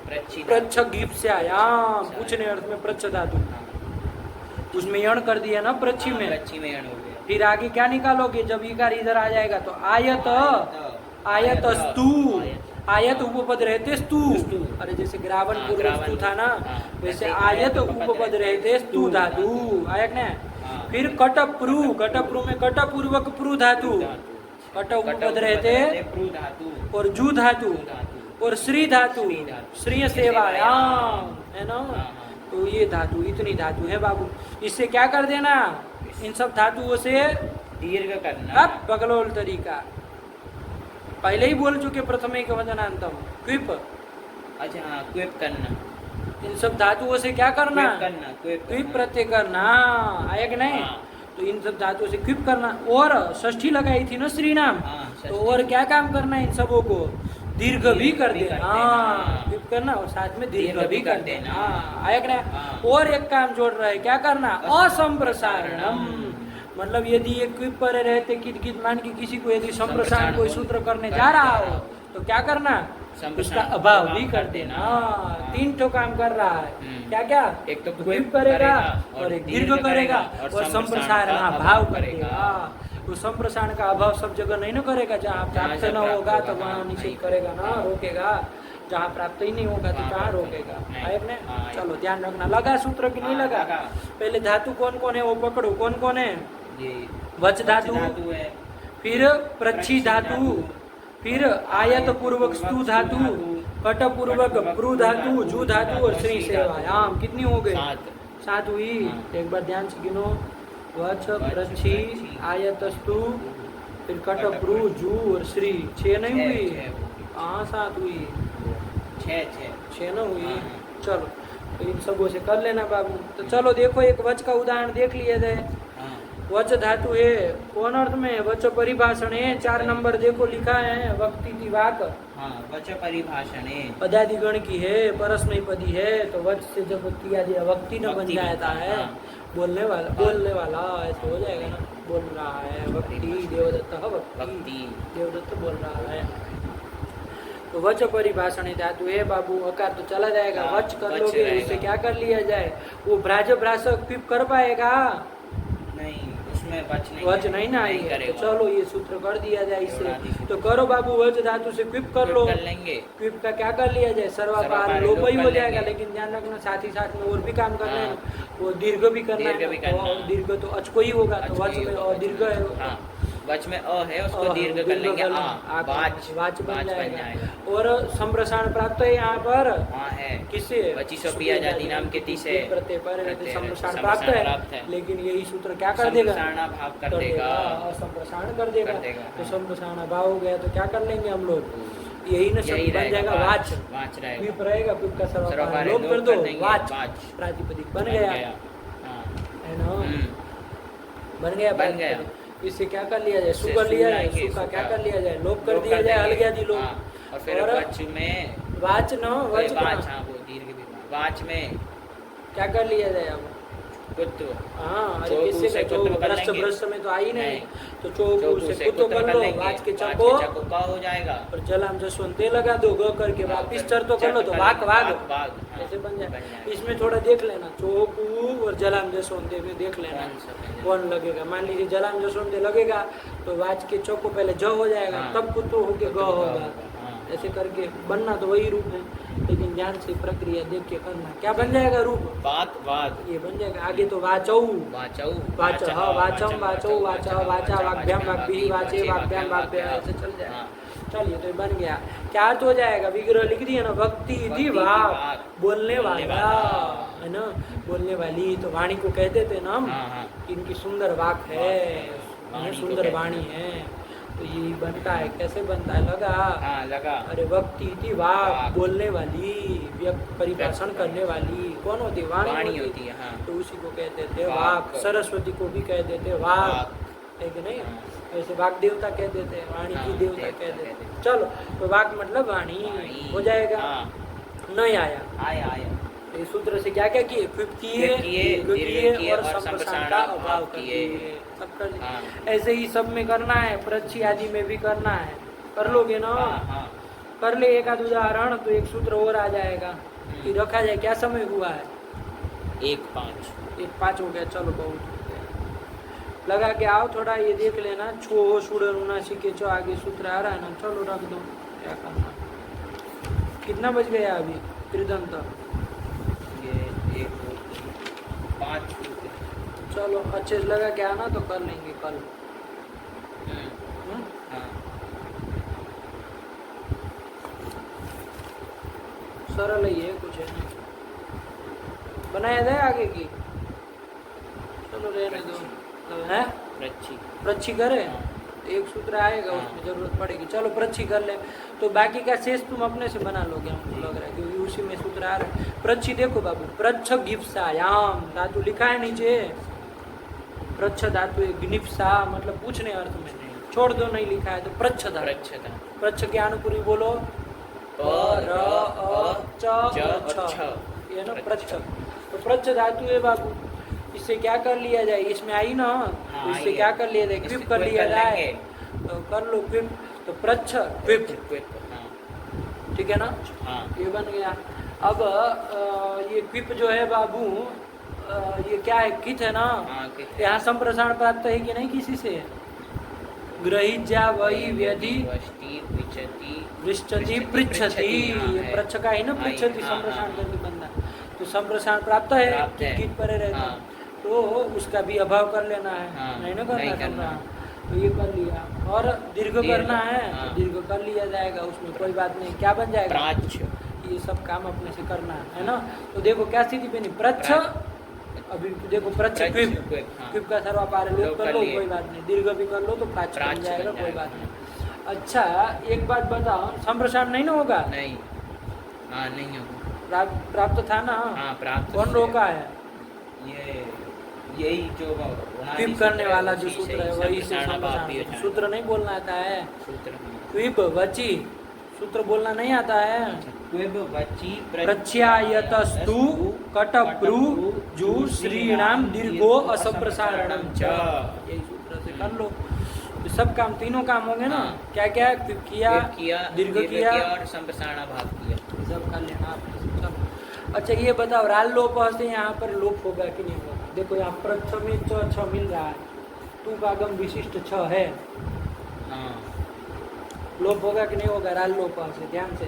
प्रच्छ गिप्स्यायाम, पूछने अर्थ में प्रच्छ धातु, उसमें यण कर दिया ना प्रच्छी में यण हो गया। फिर आगे क्या निकालोगे, जब इकार इधर आ जाएगा तो आयत स्तु, आयत उपपद रहते स्तु, अरे जैसे ग्रावन पूर्व स्तु था ना, वैसे आयत उपपद रहते स्तु धातु, आया ना। फिर कटप्रू, कटप्रू में कटपूर्वक प्रू धातु, कट उपपद रहते और जू धातु और श्री धातु, श्री सेवायाम है ना। तो ये धातु, इतनी धातु है बाबू, इससे क्या कर देना, इन सब धातुओं से दीर्घ करना। अब बगलोल तरीका पहले ही बोल चुके, प्रथमिक वचनांतम क्विप, अच्छा हाँ, क्विप करना, इन सब धातुओं से क्या करना, क्विप प्रत्यय करना, आया कि नहीं। तो इन सब धातुओं से क्विप करना, और षष्ठी लगाई थी ना श्री नाम, तो और क्या काम करना, इन सबों को दीर्घ भी कर देना, क्विप करना और साथ में दीर्घ भी कर देना, आया कि नहीं। और एक काम जोड़ रहा है, क्या करना, असंप्रसारणम, मतलब यदि ये क्विप पर रहते कित मान के किसी को यदि संप्रसारण कोई सूत्र करने जा रहा हो तो क्या करना, उसका अभाव भी कर देना। तीन ठो काम कर रहा है, क्या क्या, एक तो क्विप करेगा और एक दीर्घ करेगा और संप्रसारण अभाव करेगा। वो संप्रसारण का अभाव सब जगह नहीं ना करेगा, जहाँ प्राप्त न होगा तो वहाँ निषेध करेगा ना, रोकेगा। जहाँ प्राप्त ही नहीं होगा तो कहाँ रोकेगा, है ने? चलो ध्यान रखना, लगा सूत्र की नहीं लगा? पहले धातु कौन कौन है वो पकड़ो, कौन कौन है? वच धातु है, फिर प्रच्छी धातु, फिर आयत पूर्वक स्तु धातु, कट पूर्वक प्रु धातु, जू धातु और श्री सेवायाम। कितनी हो गई? 7 हुई। एक बार ध्यान से गिनो, वच प्रच्छी आयत स्तु फिर कट प्रु जू और श्री। 6 नहीं हुई? हाँ 7 हुई। 6 न हुई। चलो तो इन सबों से कर लेना बाबू। तो चलो देखो एक वच का उदाहरण देख लिया जाए। वच धातु है, कौन अर्थ में? वच परिभाषण है। 4 नंबर देखो लिखा है, वक्ति वाक। वच परिभाषण है, पदादिगण की है, परस्मयी पदी है, तो वच से जब किया दिया वक्ति न बन जाता है। बोलने वाला ऐसे हो जाएगा ना, बोल रहा है वक्ति, देवदत्त वक्ति, देवदत्त बोल रहा है। तो वच परिभाषण धातु है बाबू, अकार तो चला जाएगा, वच कर लोगे, उससे क्या कर लिया जाए? वो भ्राज भ्रासक पिप कर पाएगा? नहीं, उसमें वच नहीं ना आई है। तो चलो ये सूत्र कर दिया जाए इससे। तो करो बाबू, वच धातु से क्विप कर लो। क्विप का क्या कर लिया जाए? सर्वापार लोप ही हो जाएगा। लेकिन ध्यान रखना साथ ही साथ में और भी काम करना है, वो दीर्घ भी करना है। दीर्घ तो अच को ही होगा, तो वच में और दीर्घ है, वच में अ है, उसको दीर्घ कर लेंगे आ, वाच बन जाएगा। और संप्रसारण प्राप्त है यहाँ पर है, किससे? वचिसोपिया जाति नाम के तीसरे प्रत्यय पर संप्रसारण प्राप्त है। लेकिन यही सूत्र क्या कर देगा? भाव कर देगा, संप्रसारण कर देगा। तो संप्रसारण भाव हो गया तो क्या कर लेंगे हम लोग? यही न सब बन जाएगा, वाच क्विप रहेगा, क्विप का सर्वपार लोप कर दो, वाच प्रातिपदिक बन गया, है ना? बन गया। इससे क्या कर लिया जाए? सु कर लिया जाए, सु का क्या कर लिया जाए? लोप कर दिया जाए, हल गया दी लोप। और फिर वच में वाच न वच वाच में क्या कर लिया जाए? अब कुत्तु, हाँ, अरे किससे का भ्रष्ट में तो आई नहीं, तो चौकू से कुत्तो कर लो, वाच के चको का हो जाएगा, और जलाम जसवंते लगा दो, ग करके वापिस चर तो कर लो, तो वाक वाग ऐसे बन जाए। इसमें थोड़ा देख लेना, चौकू और जलाम जसवंते में देख लेना कौन लगेगा। मान लीजिए जलाम जसवंते लगेगा तो वाच के चौको पहले ज हो जाएगा, तब कुत्तो होके ग होगा। ऐसे करके बनना तो वही रूप है, लेकिन ध्यान से प्रक्रिया देख के करना। क्या बन जाएगा रूप? वाद ये बन जाएगा। आगे तो वाचौ वाचम वाचौ वाचा वाचा वाग्भ्याम वाग्भी वाचे वाग्भ्याम वाग्भ्या, ऐसे चल जाएगा। चलिए तो बन गया। क्या अर्थ हो जाएगा? विग्रह लिख दिया ना, भक्ति थी वाक, बोलने वाला है ना, बोलने वाली। तो वाणी को कहते थे ना हम, इनकी सुंदर वाक है, सुंदर वाणी है। तो ये बनता है, कैसे बनता है? लगा। अरे वक्ति थी वाक, बोलने वाली, व्यक्त परिभाषण करने वाली कौन होती है? वाणी होती है। तो उसी को कहते थे वाक। सरस्वती को भी कह देते वाक, है कि नहीं? ऐसे वाक देवता कह देते, वाणी की देवता कह देते। चलो तो वाक मतलब वाणी हो जाएगा। नहीं आया। तो इस सूत्र से क्या क्या किए? क्विप किए और संप्रसारण का अभाव किए। ऐसे ही सब में करना है, प्रच्छी आदि में भी करना है। कर लोगे ना? कर ले एक आध उदाहरण, तो एक सूत्र और आ जाएगा कि रखा जाए। क्या समय हुआ है? 1-5 हो गया। चलो बहुत हो गया। लगा के आओ थोड़ा, ये देख लेना। छो सुड़ उनासी के चो आगे सूत्र आ रहा है ना, चलो रख दो। क्या करना? कितना बज गया अभी? कृदंत 5। चलो अच्छे से लगा के आना, तो कर लेंगे कल। सरल ही है, कुछ है नहीं। बनाया जाए आगे की? चलो रहने दो। है प्रच्छी करे, एक सूत्र आएगा उसमें जरूरत पड़ेगी। चलो प्रच्छी कर ले, तो बाकी का शेष तुम अपने से बना लोगे, हमको लग रहा है, क्योंकि उसी में सूत्र आ रहा है। प्रच्छी देखो बाबू, प्रच्छ गिप्सायाम धातु लिखा है नीचे। प्रच्छ धातु गिनिप्सा मतलब पूछने अर्थ में, छोड़ दो नहीं लिखा है तो प्रच्छ धातु। प्रच्छ के अनुपूर्वी बोलो, ये ना प्रच्छ। तो प्रच्छ धातु है बाबू, इससे क्या कर लिया जाए? इसमें आई ना, तो इससे क्या कर लिया जाए? क्विप कर लिया जाए। तो कर लो क्विप, तो प्रच्छ क्विप, ठीक है ना? ये बन गया। अब ये क्विप जो है बाबू, ये क्या है? कित है ना? यहाँ संप्रसारण प्राप्त है कि नहीं किसी से? ग्रहिज्या वही व्यधि वष्टि पृच्छति पृच्छति पृच्छति, ये प्रच्छ का ही ना पृच्छति संप्रसारण करके बनना, तो संप्रसारण प्राप्त है, कित परे रहते हैं, तो उसका भी अभाव कर लेना है, नहीं ना करना, तो ये कर लिया। और दीर्घ करना है तो दीर्घ कर लिया जाएगा, उसमें कोई बात नहीं, क्या बन जाएगा, ये सब काम अपने से करना है ना। तो देखो क्या स्थिति बनी, प्रच्छ, अभी देखो प्रच्छ क्विप का सर्वापार लोप कर लो कोई बात नहीं, दीर्घ भी कर लो तो प्राच्छ बन जाएगा, कोई बात नहीं। अच्छा एक बात बताओ, संप्रसारण नहीं ना होगा, नहीं नहीं होगा, प्राप्त था ना, प्राप्त, कौन रोका है, ये यही जो क्विप करने वाला जो सूत्र है वही से संप्रसारण, सूत्र नहीं बोलना आता है, क्विप वची सूत्र बोलना नहीं आता है, प्रच्छायतस्तु कटप्रू जू श्रीणाम दीर्घो असंप्रसारणम च, यही सूत्र से कर लो, तो सब काम तीनों काम होंगे ना, क्या क्या किया, दीर्घ किया और संप्रसारण भाग किया, सब कर लेना आपने सब। अच्छा ये बताओ राल लोप से यहाँ पर लोप होगा कि नहीं होगा, देखो यहाँ प्रथम में छ मिल रहा है, तू का आगम विशिष्ट छ है, लोप होगा कि नहीं होगा राल लोप से, ध्यान से,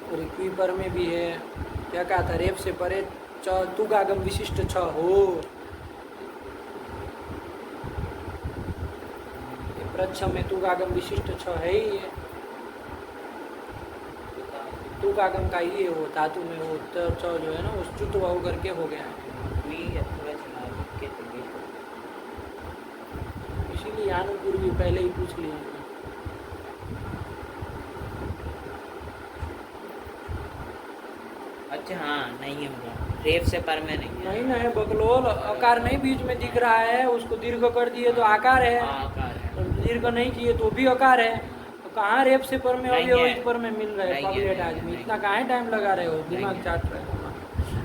और पर में भी है, क्या कहा था, रेप से परे च तू का आगम विशिष्ट छ हो, प्रच्छ में तू का आगम विशिष्ट छ है ही है, तू का आगम का ही हो, धातु में हो, तो च जो है ना उस चुत वाहु करके हो गया है, इसीलिए अनुपूर्व भी पहले ही पूछ लिया। अच्छा हाँ नहीं होगा, रेप से पर में नहीं है बकलोल, आकार नहीं बीच में दिख रहा है, उसको दीर्घ कर दिए तो आकार है, दीर्घ नहीं किए तो भी आकार है, तो कहाँ रेप से पर में अव्यवहित पर में मिल रहा है, पॉपुलेट आदमी इतना कहाँ टाइम लगा रहे हो, दिमाग चाट रहे हो,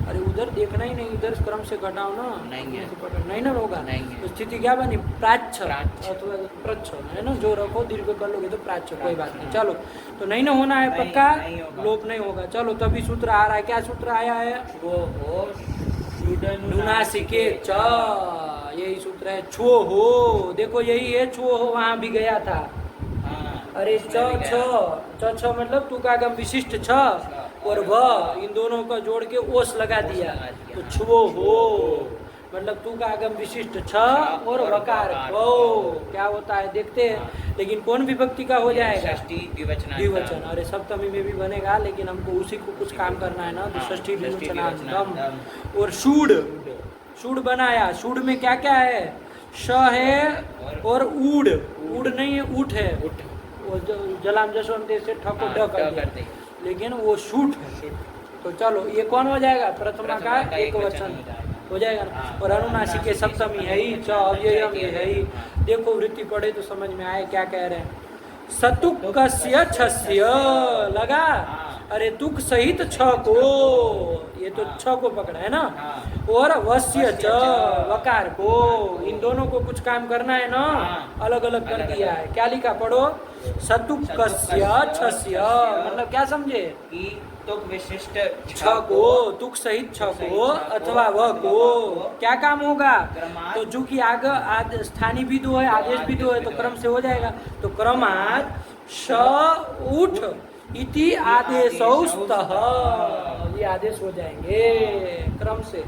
अरे उधर देखना ही नहीं, इधर क्रम से घटाओ ना, नहीं ना होगा, तो स्थिति क्या बनी, प्राच्छ अथवा प्रच्छ है ना, जो रखो दीर्घ कर लोगे तो प्राच्छ, कोई बात नहीं, चलो तो नहीं ना होना है पक्का, लोप नहीं होगा, चलो तभी सूत्र आ रहा है, क्या सूत्र आया है, नुनासिके च, यही सूत्र है, छो हो, देखो यही है, छो हो वहां भी गया था, अरे छ मतलब तू का गम विशिष्ट छ और वह, इन दोनों का जोड़ के ओस लगा दिया, तो छो हो मतलब तू का आगम विशिष्ट छ और वकार हो, क्या होता है देखते हैं, लेकिन कौन विभक्ति का हो जाएगा, द्विवचन, अरे सप्तमी में भी बनेगा, लेकिन हमको उसी को कुछ काम करना है ना, तो षष्ठी द्विवचनांतम। और शूड बनाया, शूड में क्या क्या है, श है और ऊड नहीं है, ऊठ है, वो जलाम जसवंत से ठको ड कर दे, लेकिन वो शूट है, तो चलो ये कौन हो जाएगा, प्रथमा का एक वचन हो जाएगा ना, और अनुनासिक के सप्तमी है ही, च अव्ययम है ही, देखो वृत्ति पढ़े तो समझ में आए क्या कह रहे हैं, सतुकस्य छस्य लगा, अरे तुक सहित छ को, ये तो छ को पकड़ा है ना, और वस्य च वकार को, इन दोनों को कुछ काम करना है ना, अलग अलग कर दिया है, क्या लिखा पढ़ो, सतुकस्य छस्य, मतलब क्या समझे कि तुक विशिष्ट छ को, तुक सहित छ को अथवा वह को, क्या काम होगा, तो जो कि आगे स्थानीय भी दो है, आदेश भी दो है, तो क्रम से हो जाएगा, तो क्रमात् श उठ इति आदेशौस्तः, ये आदेश हो जाएंगे क्रम से,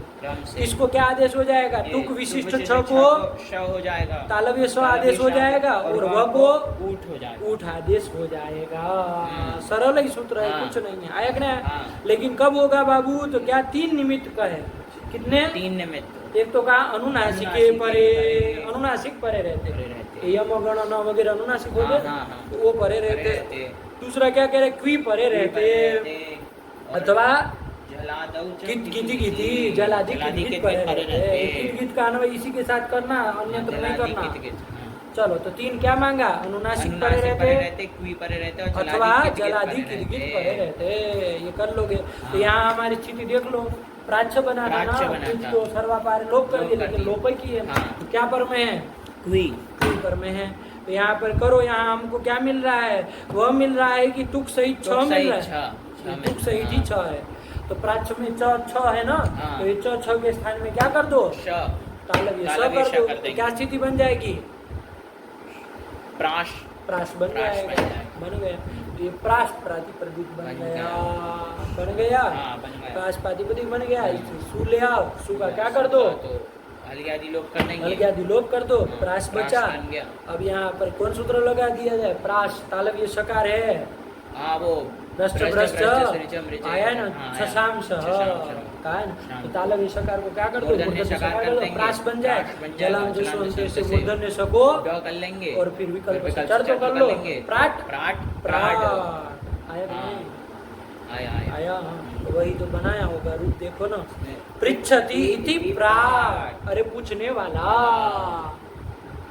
इसको क्या आदेश हो जाएगा, तुक विशिष्ट छ को श हो जाएगा, तालव्य स आदेश हो जाएगा, और वह को ऊठ हो जाएगा, ऊठ आदेश हो जाएगा, सरल ही सूत्र है, कुछ नहीं है, आया कि नहीं, लेकिन कब होगा बाबू, तो क्या 3 निमित्त का है, कितने 3 निमित्त, एक तो कहा अनुनासिके परे, अनुनासिक परे रहते, यम गण न वगैरह अनुनासिक हो गए, तो वो परे रहते, दूसरा क्या कह रहे, क्वी परे रहते, अथवा गीति जलादि गीत परे रहते, गीत का अन्वय इसी के साथ करना, अन्यत्र नहीं करना, चलो तो 3 क्या मांगा, अनुनासिक परे रहते, क्वी परे रहते, अथवा जलादि गीत परे रहते, ये कर लोगे, तो यहाँ हमारी स्थिति देख लो, प्राच्छ बनाना ना, तो सर्वापार लोप कर दिए, लेकिन लोप ही की है, क्या पर में है, क्वी पर में है, तो यहाँ पर करो, यहाँ हमको क्या मिल रहा है, वह मिल रहा है कि तुक सहित छ मिल रहा है, तुक सहित ही छ है, तो प्राच्छ में च छ है ना, हाँ। तो ये च छ के स्थान में क्या कर दो, श तालव्य स तालव्य कर श दो, कर तो देंगे। क्या स्थिति बन जाएगी, प्राश प्राश बन प्राश जाएगा, बन जाएगा। बन गया। तो ये प्राश प्रातिपदिक बन बन गया, गया। बन गया, हाँ, बन गया। प्राश प्रातिपदिक बन गया। इसे सु ले आओ, सु का क्या कर दो, तो हल्ग्यादि लोप कर देंगे, हल्ग्यादि लोप कर दो, हाँ, प्राश प्राश बचा। बन गया। अब यहाँ पर कौन सूत्र लगा दिया जाए, प्राश तालव्य सकार है, हाँ वो भ्रष्ट भ्रष्ट भ्रष्ट मृच आया है ना, हाँ, छशांश छशांश। का है ना, हाँ। तो तालव्य सकार को क्या कर दो, मूर्धन्य मूर्धन्य सकार सकार कर कर दो, देंगे, प्राश बन जाए, प्राश बन जाएगा, जलाम जसो जलाम अंत्य से जसो मूर्धन्य सको, ड कर लेंगे, और फिर विकल्प से विकल्प चढ़ तो कर लो, लेंगे, प्राट प्राट प्राट प्राट आया कि हाँ। नहीं, आया आया आया, हाँ। तो वही तो बनाया होगा, रूप देखो ना, नहीं। पृच्छति इति प्राट, अरे पूछने वाला,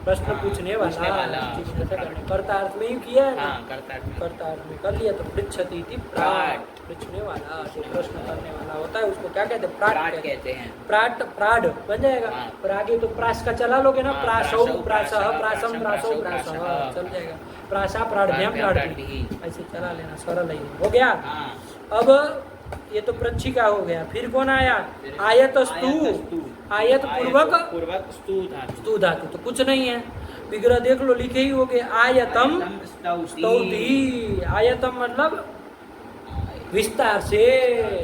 प्रश्न हाँ, पूछने पूछने वाला, वाला, जिज्ञासा करने, कर्ता अर्थ में ही किया है ना, हाँ करता है। कर्ता अर्थ में कर लिया, तो पृच्छति इति प्राट, पूछने वाला, जो प्रश्न करने वाला होता है उसको क्या कहते हैं, प्राट प्राट कहते हैं। कहते हैं। प्राट प्राड बन जाएगा, हाँ। और आगे तो प्रास का चला लोगे ना, हाँ, प्रासौ प्रासौ, प्रासः प्रासः, प्रासम प्रासौ प्रासः, प्रासः, चल जाएगा, प्रासा प्राड्भ्याम प्राड्भ्याम प्राड्भी, प्राड्भी। ऐसे चला लेना, सरल है, हो गया। हाँ अब ये तो प्रच्छिका हो गया, फिर कौन आया, आयतस्तु, आयत पूर्वक पूर्वक स्तु धातु। स्तु धातु, तो कुछ नहीं है, विग्रह देख लो, लिखे ही हो गए, आयतम स्तौति, आयतम मतलब विस्तार से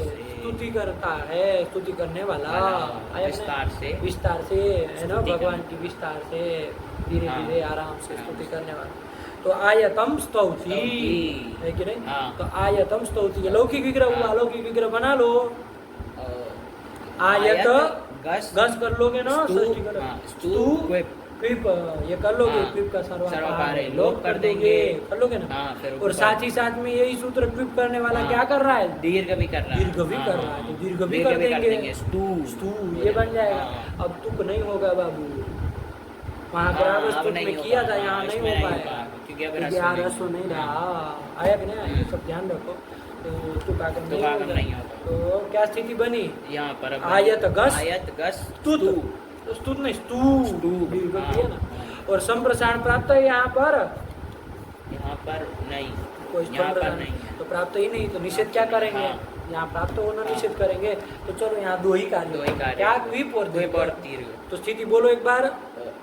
स्तुति करता है, स्तुति करने वाला, आया विस्तार से विस्तार से है ना, स्तुति भगवान करने। की विस्तार से धीरे हाँ। धीरे आराम से हाँ। स्तुति करने वाला, तो आयतम स्तौति स्तौति। है कि नहीं, हाँ। तो आयतम स्तौति, ये लौकिक विग्रह हुआ, हाँ। अलौकिक विग्रह बना लो, आयत गस गस कर लोगे ना, स्तु, षष्ठी कर हाँ, स्तु, स्तु क्विप। क्विप, ये कर लोगे, हाँ। क्विप का सर्वकार सर्वकार्य है, लोप कर देंगे, कर लोगे ना, हाँ, फिर और ऊपर- साथ ही साथ में यही सूत्र क्विप करने वाला हाँ। क्या कर रहा है, दीर्घ भी कर रहा है, दीर्घ भी हाँ, कर रहा है, तो दीर्घ भी कर देंगे, स्तु स्तु ये बन जाएगा। हाँ। अब तुक नहीं होगा बाबू, वहाँ हाँ, ग्राम अब स्तुत नहीं में होगा, किया था, हाँ, यहाँ नहीं इसमें हो नहीं पाएगा, होगा, क्योंकि अब क्योंकि रस्व यहाँ नहीं। रस्व नहीं रहा, आया कि नहीं, ये सब ध्यान रखो, तो तुकागम नहीं तुकागम होगा। नहीं होगा। तो क्या स्थिति बनी, यहाँ पर अब आयत गस आयत गस स्तुत, तो स्तुत नहीं स्तु, स्तु, दीर्घ हाँ, किया ना, हाँ। और संप्रसारण प्राप्त है यहाँ पर, यहाँ पर नहीं, कोई यहाँ पर संप्रसारण नहीं, तो प्राप्त ही नहीं, तो निषेध क्या करेंगे, हाँ। यहाँ प्राप्त होना निषेध करेंगे, तो चलो यहाँ दो ही दो कार्य, ही कार्य। क्या द्वीप और द्वीप और दीर्घ। दीर्घ। तो स्थिति बोलो एक बार,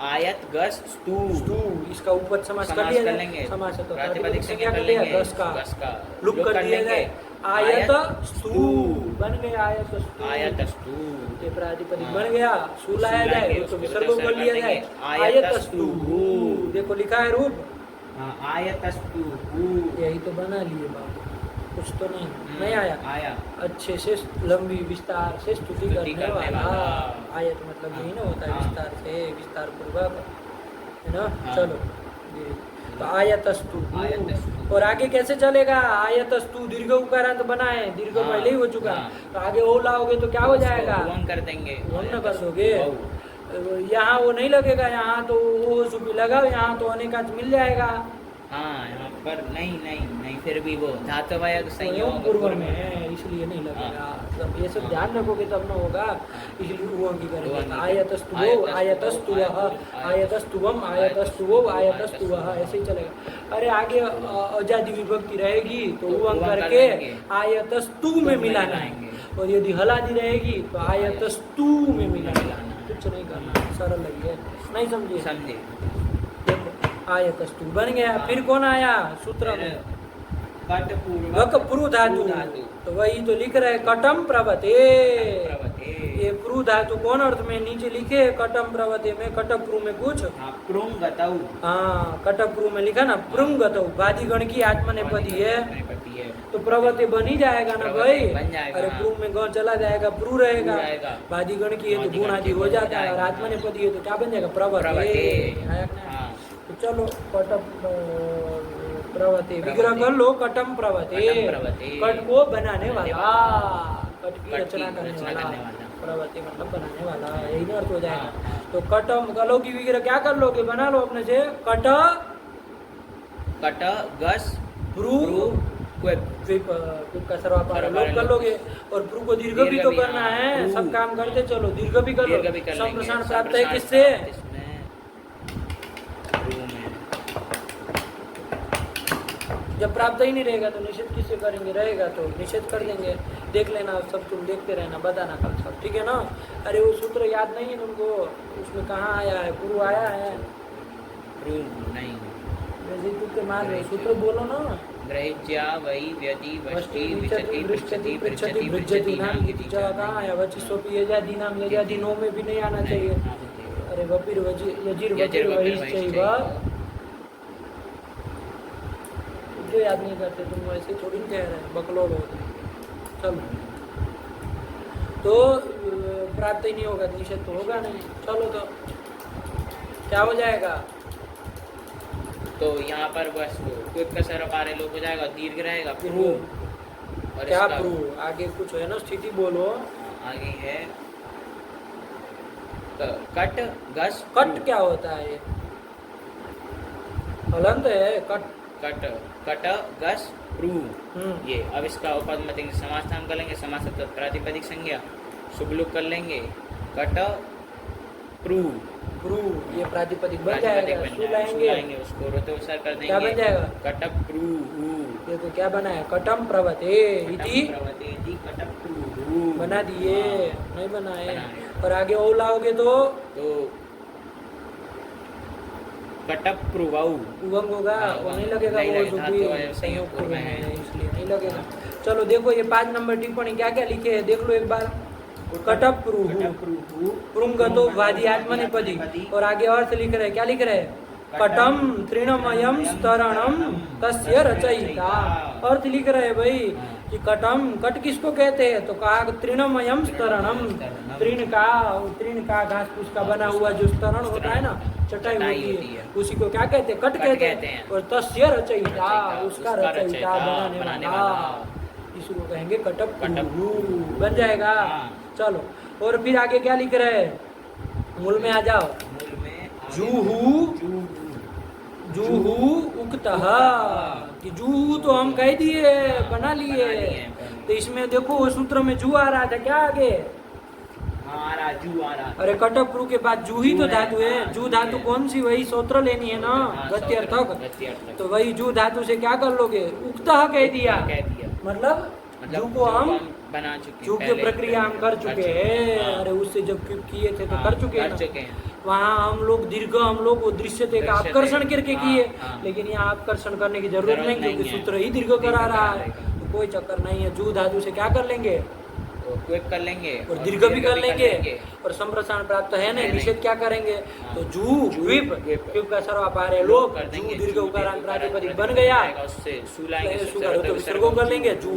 आयत गस स्तु स्तु, इसका उपपद समास कर समास दिया कर जाए, लेंगे, समास है तो प्रातिपदिक से क्या कर कर दिया, लेंगे, गस का गस का लुक कर दिया लेंगे। जाए, आयत स्तु बन गया, आयत स्तु, आयत स्तु ये प्रातिपदिक हाँ। बन गया, सु लाया सु जाए, लाएंगे, तो उसको विसर्ग विसर्ग कर कर लिया देंगे, जाए, आयत आयत स्तु, स्तु। देखो लिखा है रूप, हाँ, आयत स्तु यही तो बना लिए बाबू, कुछ तो नहीं आया, आया अच्छे से लंबी विस्तार से स्तुति करने करने वाला, वाला। आयत मतलब यही ना होता है, हाँ। विस्तार से, विस्तार पूर्वक, है ना, हाँ। चलो ये, तो आयतस्तु, आयतस्तु। और आगे कैसे चलेगा, आयतस्तु दीर्घ उकारांत बना है, दीर्घ हाँ, पहले ही हो चुका, हाँ। तो आगे ओ लाओगे तो क्या हो जाएगा, वन कर देंगे, वन न कर दोगे, वाव। यहाँ वो नहीं लगेगा, यहाँ तो वो सुपी लगाओ, यहाँ तो अनेकांश मिल जाएगा, हाँ, यहाँ पर नहीं, फिर भी वो धातुवाय संयोग पूर्व में है, इसलिए नहीं लगेगा, सब ये सब ध्यान रखोगे तब न होगा, इसलिए वो की करेंगे, आयतस्तुवो आयतस्तुवः आयतस्तुवम आयतस्तुवो आयतस्तुवः, ऐसे ही चलेगा। अरे आगे अजादि विभक्ति रहेगी तो उवं करके आयतस्तु में मिलाना है, और यदि हलादि रहेगी तो आयतस्तु में मिलाना, कुछ नहीं करना, सरल लगे, नहीं समझे, समझे। देखो आयतस्तु बन गया, फिर कौन आया सूत्र में, कट वक पुरु धातु, तो वही तो लिख रहे कटम प्रवते, ये पुरु धातु कौन अर्थ में नीचे लिखे है, कटम प्रवते में, कटप्रू में कुछ, हाँ कटप्रू में लिखा ना, प्रुंगतौ बादिगण की आत्मनेपदी है, तो प्रवते बन ही जाएगा ना भाई, अरे प्रू में ग चला जाएगा, प्रू रहेगा, बादिगण की है तो गुण आदि हो जाता है, और आत्मनेपदी है तो क्या बन जाएगा, प्रवते। तो चलो कटम प्रवते विग्रह कर लो, कटम प्रवते, कट को बनाने वाला, कट की रचना करने वाला, प्रवते मतलब बनाने वाला, यही ना अर्थ हो जाएगा। तो कटम कलो की विग्रह क्या कर लोगे, बना लो अपने से, कट कट गस प्रू का सर्वापार लोप कर लोगे, और प्रू को दीर्घ भी तो करना है, सब काम करते चलो, दीर्घ भी कर लो, संप्रसारण प्राप्त है किससे, जब प्राप्त ही नहीं रहेगा तो निषेध किससे करेंगे, रहेगा तो निषेध कर देंगे। देख लेना सब, तुम देखते रहना, बताना कल सब, ठीक है ना। अरे वो सूत्र याद नहीं है तुमको, उसमें कहाँ आया है, पूर्व आया है, नहीं वैसे तुक्के मार रहे, सूत्र बोलो ना। ग्रहिज्या वही व्यति वष्टि विचति विचति पृच्छति भृज्यति नाम की जगह कहाँ आया, वचिस्वपि यजादि नाम, यजादि नो में भी नहीं आना चाहिए। अरे वपिर यजिर वपिर वहिश्चैव, जो याद नहीं करते तुम, वैसे थोड़ी कह रहे हैं, बकलोल होते। चलो तो प्राप्त ही नहीं होगा, निषेध तो होगा नहीं। चलो तो क्या हो जाएगा, तो यहाँ पर बस क्विप का सर पारे लोग हो जाएगा, दीर्घ रहेगा प्रू। और क्या प्रू, आगे कुछ है ना, स्थिति बोलो। आगे है कट गस। कट क्या होता है, हलंत है कट, कट कट गस प्रू। ये अब इसका उपपद मत समास नाम कर लेंगे, समास प्रातिपदिक संज्ञा शुभ लोग कर लेंगे, कट प्रू। प्रू ये प्रातिपदिक बन जाएगा, लाएंगे उसको रोते उसार कर देंगे, क्या बन जाएगा, कटप प्रू। ये तो क्या बना है, कटम प्रवते इति कटप प्रू बना दिए, नहीं बनाए। और आगे ओ लाओगे तो कटप प्रुवाऊ उवंग होगा, वो नहीं लगेगा, वो जो भी संयोग पूर्व है इसलिए नहीं लगेगा। चलो देखो ये 5 नंबर टिप्पणी क्या क्या लिखे है, देख लो एक बार। कटप प्रुंगतो वादी आत्मनेपदी, और आगे अर्थ लिख रहे, क्या लिख रहे, कटम तृणमयम स्तरणम तस्य रचयिता। अर्थ लिख रहे भाई कि कटम, कट किसको कहते हैं, तो कहा तृणमयम स्तरणम, तृण का घास फूस का बना हुआ जो स्तरण होता है ना, चटाई होती है, उसी को क्या कहते हैं, कट कहते हैं। और तस्य रचयिता, उसका रचयिता बनाने वाला, इसको कहेंगे कटप बन जाएगा। चलो और फिर आगे क्या लिख रहे हैं, मूल में आ जाओ। जूहू उक्तः, कि जूहू तो हम कह दिए, बना लिए, तो इसमें देखो सूत्र में जू आ रहा था, क्या आगे जू आ रहा। अरे कटप प्रू के बाद जू ही तो धातु है, जू धातु कौन सी, वही सूत्र लेनी है ना, गत्यर्थक। तो वही जू धातु से क्या कर लोगे, उक्तः कह दिया, मतलब जू को हम बना चुके, जू की प्रक्रिया हम कर चुके हैं। अरे उससे जब किए थे तो कर चुके हैं, वहाँ हम लोग दीर्घ, हम लोग वो दृश्य का आकर्षण करके किए, लेकिन यहाँ आकर्षण करने की जरूरत नहीं, क्योंकि सूत्र ही दीर्घ करा रहा है, तो कोई चक्कर नहीं है। जू धातु से क्या कर लेंगे, कर लेंगे, और दीर्घ भी कर लेंगे, और संप्रसारण प्राप्त है नहीं, निषेध क्या करेंगे, तो जू क्विप का सर्वापारे लोग, जू दीर्घ उकारांत प्रातिपदिक बन गया, उससे तो विसर्गों कर लेंगे, जू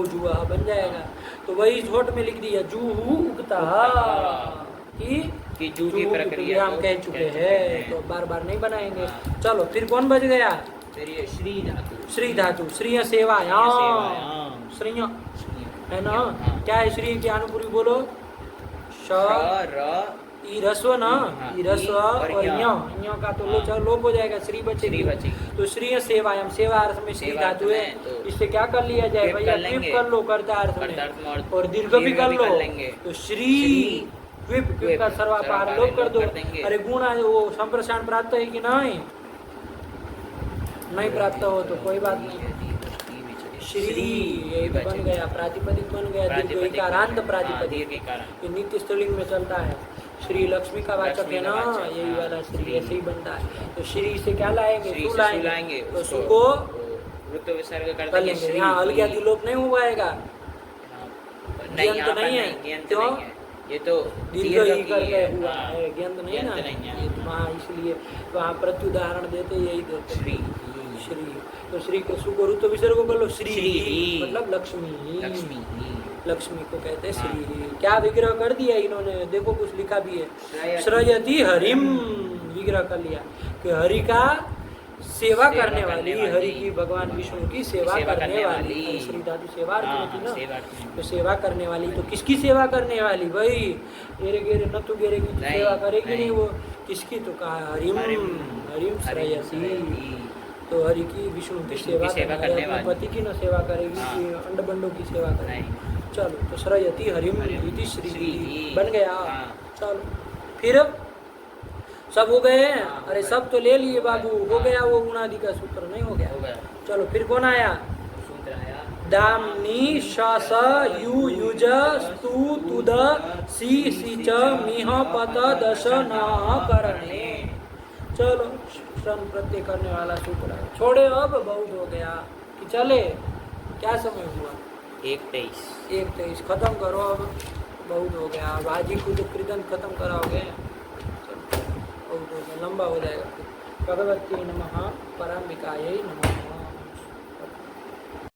जुआ बन जाएगा। तो वही छोट में लिख दिया, जू उक्ता कि जू की प्रक्रिया हम कह चुके हैं, तो बार बार नहीं बनाएंगे। चलो फिर कौन बच गया, श्री धातु। श्री धातु, श्रीय सेवायाम, श्रीय है ना, क्या है श्री की अनुपूर्वी बोलो, ईरस्व ना, ईरस्व और य का तो लोप हो जाएगा, श्री बचेगी। तो श्री सेवायाम, सेवा अर्थ में श्री धातु है, इससे क्या कर लिया जाए भैया, क्विप कर लो कर्ता अर्थ में, और दीर्घ भी कर लो, तो श्री क्विप का सर्वापार लोप कर दो। अरे गुण वो संप्रसारण प्राप्त है कि नहीं प्राप्त हो तो कोई बात नहीं, श्री ये बन गया, प्रातिपदिक बन गया, दीर्घिकारांत प्रातिपदिक, ये नित्य स्त्रीलिंग में चलता है। श्री लक्ष्मी का वाचक है ना, यही वाला श्री ऐसे ही बनता है। तो श्री से क्या लाएंगे, सु लाएंगे, तो सु को विसर्ग कर लेंगे। यहाँ अलग लोप नहीं हो पाएगा, नहीं है, क्यों, ये तो दीर्घ ही करके हुआ है, ज्ञान नहीं ना, ये तो वहाँ इसलिए वहाँ प्रत्युदाहरण देते यही देते श्री। तो श्री को सु को रुत विसर्ग कर लो, श्री मतलब लक्ष्मी, लक्ष्मी को कहते हैं श्री। क्या विग्रह कर दिया इन्होंने, देखो कुछ लिखा भी है, श्रयति हरिम, विग्रह कर लिया कि हरि का सेवा करने वाली, हरि की भगवान विष्णु की सेवा करने वाली, श्री धातु सेवा थी ना, तो सेवा करने वाली, तो किसकी सेवा करने वाली भाई, गेरे गेरे नतु गेरे की सेवा करेगी नहीं वो, किसकी, तो कहा हरिम, हरिम श्रयति, तो हरि की विष्णु की सेवा करने वाली, पति की न सेवा करेगी, अंड बंडों की सेवा करेगी। चलो तो श्रयति हरिम इति श्री बन गया। चलो फिर सब हो गए, अरे सब तो ले लिए बाबू, हो गया वो गुणादि का सूत्र नहीं हो गया। चलो फिर कौन आया? सूत्र आया दामनी शस यु युज स्तु तुद सी सिच मिह पत दश न करणे। चलो सन प्रत्यय करने वाला सूत्र है। छोड़े अब बहुत हो गया कि चले? क्या समय हुआ? 1:23 खत्म करो अब, बहुत हो गया। अब आज ही खुद कृतंत खत्म कराओगे, चलो बहुत हो गया, लंबा हो जाएगा। भगवती नमः, पराम्बिकायै नमः।